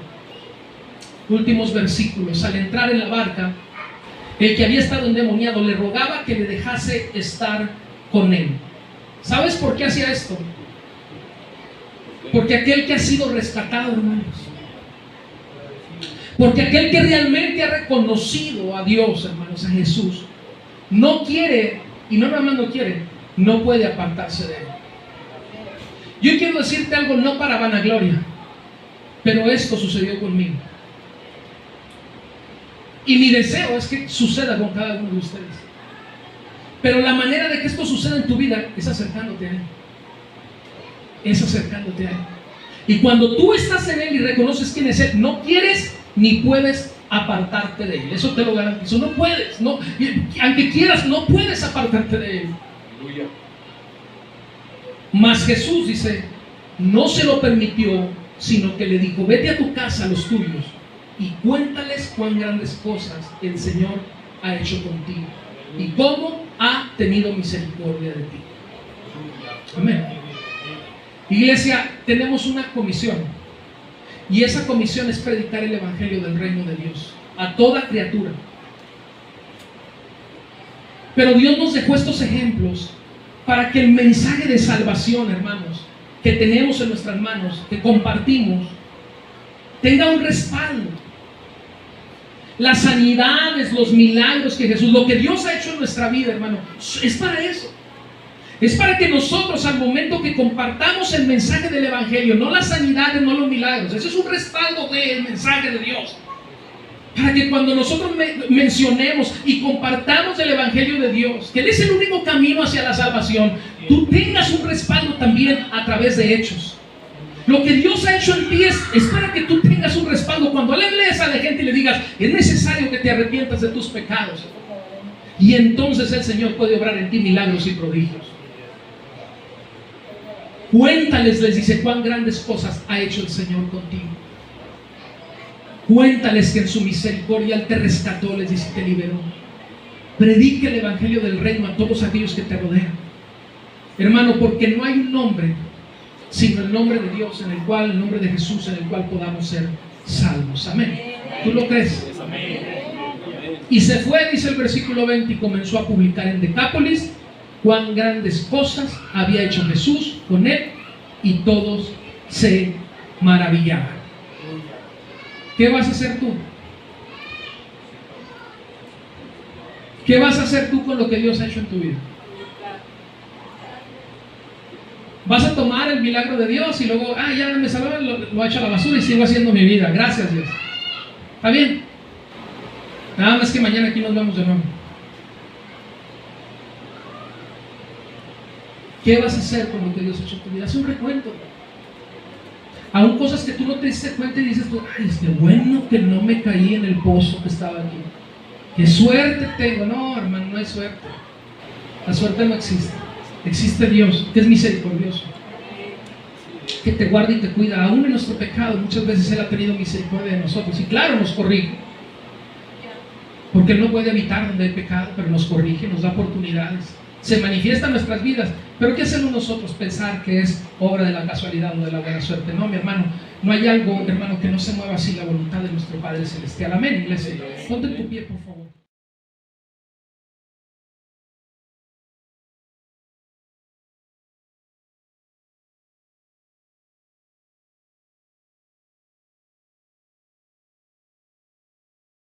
Últimos versículos. Al entrar en la barca, el que había estado endemoniado le rogaba que le dejase estar con él. ¿Sabes por qué hacía esto? Porque aquel que ha sido rescatado, hermanos, porque aquel que realmente ha reconocido a Dios, hermanos, a Jesús, no quiere, y no nada más no quiere, no puede apartarse de él. Yo quiero decirte algo, no para vanagloria, pero esto sucedió conmigo. Y mi deseo es que suceda con cada uno de ustedes. Pero la manera de que esto suceda en tu vida es acercándote a Él. Es acercándote a Él. Y cuando tú estás en Él y reconoces quién es Él, no quieres ni puedes apartarte de Él. Eso te lo garantizo. No puedes. No, aunque quieras, no puedes apartarte de Él. Mas Jesús dice, no se lo permitió, sino que le dijo, vete a tu casa a los tuyos y cuéntales cuán grandes cosas el Señor ha hecho contigo y cómo ha tenido misericordia de ti. Amén. Iglesia, tenemos una comisión y esa comisión es predicar el evangelio del reino de Dios a toda criatura. Pero Dios nos dejó estos ejemplos para que el mensaje de salvación, hermanos, que tenemos en nuestras manos, que compartimos, tenga un respaldo. Las sanidades, los milagros que Jesús, lo que Dios ha hecho en nuestra vida, hermano, es para eso. Es para que nosotros, al momento que compartamos el mensaje del evangelio, no las sanidades, no los milagros, eso es un respaldo del mensaje de Dios. Para que cuando nosotros mencionemos y compartamos el evangelio de Dios, que Él es el único camino hacia la salvación, tú tengas un respaldo también a través de hechos. Lo que Dios ha hecho en ti es para que tú tengas un respaldo. Cuando le hables a la gente y le digas, es necesario que te arrepientas de tus pecados. Y entonces el Señor puede obrar en ti milagros y prodigios. Cuéntales, les dice, cuán grandes cosas ha hecho el Señor contigo. Cuéntales que en su misericordia Él te rescató, les dice, te liberó. Predique el evangelio del reino a todos aquellos que te rodean. Hermano, porque no hay un nombre sino el nombre de Dios, en el cual, el nombre de Jesús, en el cual podamos ser salvos. Amén. ¿Tú lo crees? Y se fue, dice el versículo 20, y comenzó a publicar en Decápolis cuán grandes cosas había hecho Jesús con él, y todos se maravillaban. ¿Qué vas a hacer tú? ¿Qué vas a hacer tú con lo que Dios ha hecho en tu vida? Vas a tomar el milagro de Dios y luego, ya me salvaron, lo he hecho a la basura y sigo haciendo mi vida. Gracias, Dios. ¿Está bien? Nada más que mañana aquí nos vemos de nuevo. ¿Qué vas a hacer con lo que Dios ha hecho en tu vida? Haz un recuento. Aún cosas que tú no te diste cuenta y dices tú, qué bueno que no me caí en el pozo que estaba aquí. Qué suerte tengo. No, hermano, no hay suerte. La suerte no existe. Existe Dios, que es misericordioso, que te guarda y te cuida, aún en nuestro pecado. Muchas veces Él ha tenido misericordia de nosotros, y claro, nos corrige, porque Él no puede evitar donde hay pecado, pero nos corrige, nos da oportunidades, se manifiesta en nuestras vidas. Pero ¿qué hacemos nosotros? Pensar que es obra de la casualidad o de la buena suerte. No, mi hermano, no hay algo, hermano, que no se mueva así la voluntad de nuestro Padre Celestial. Amén, iglesia. Ponte en tu pie, por favor.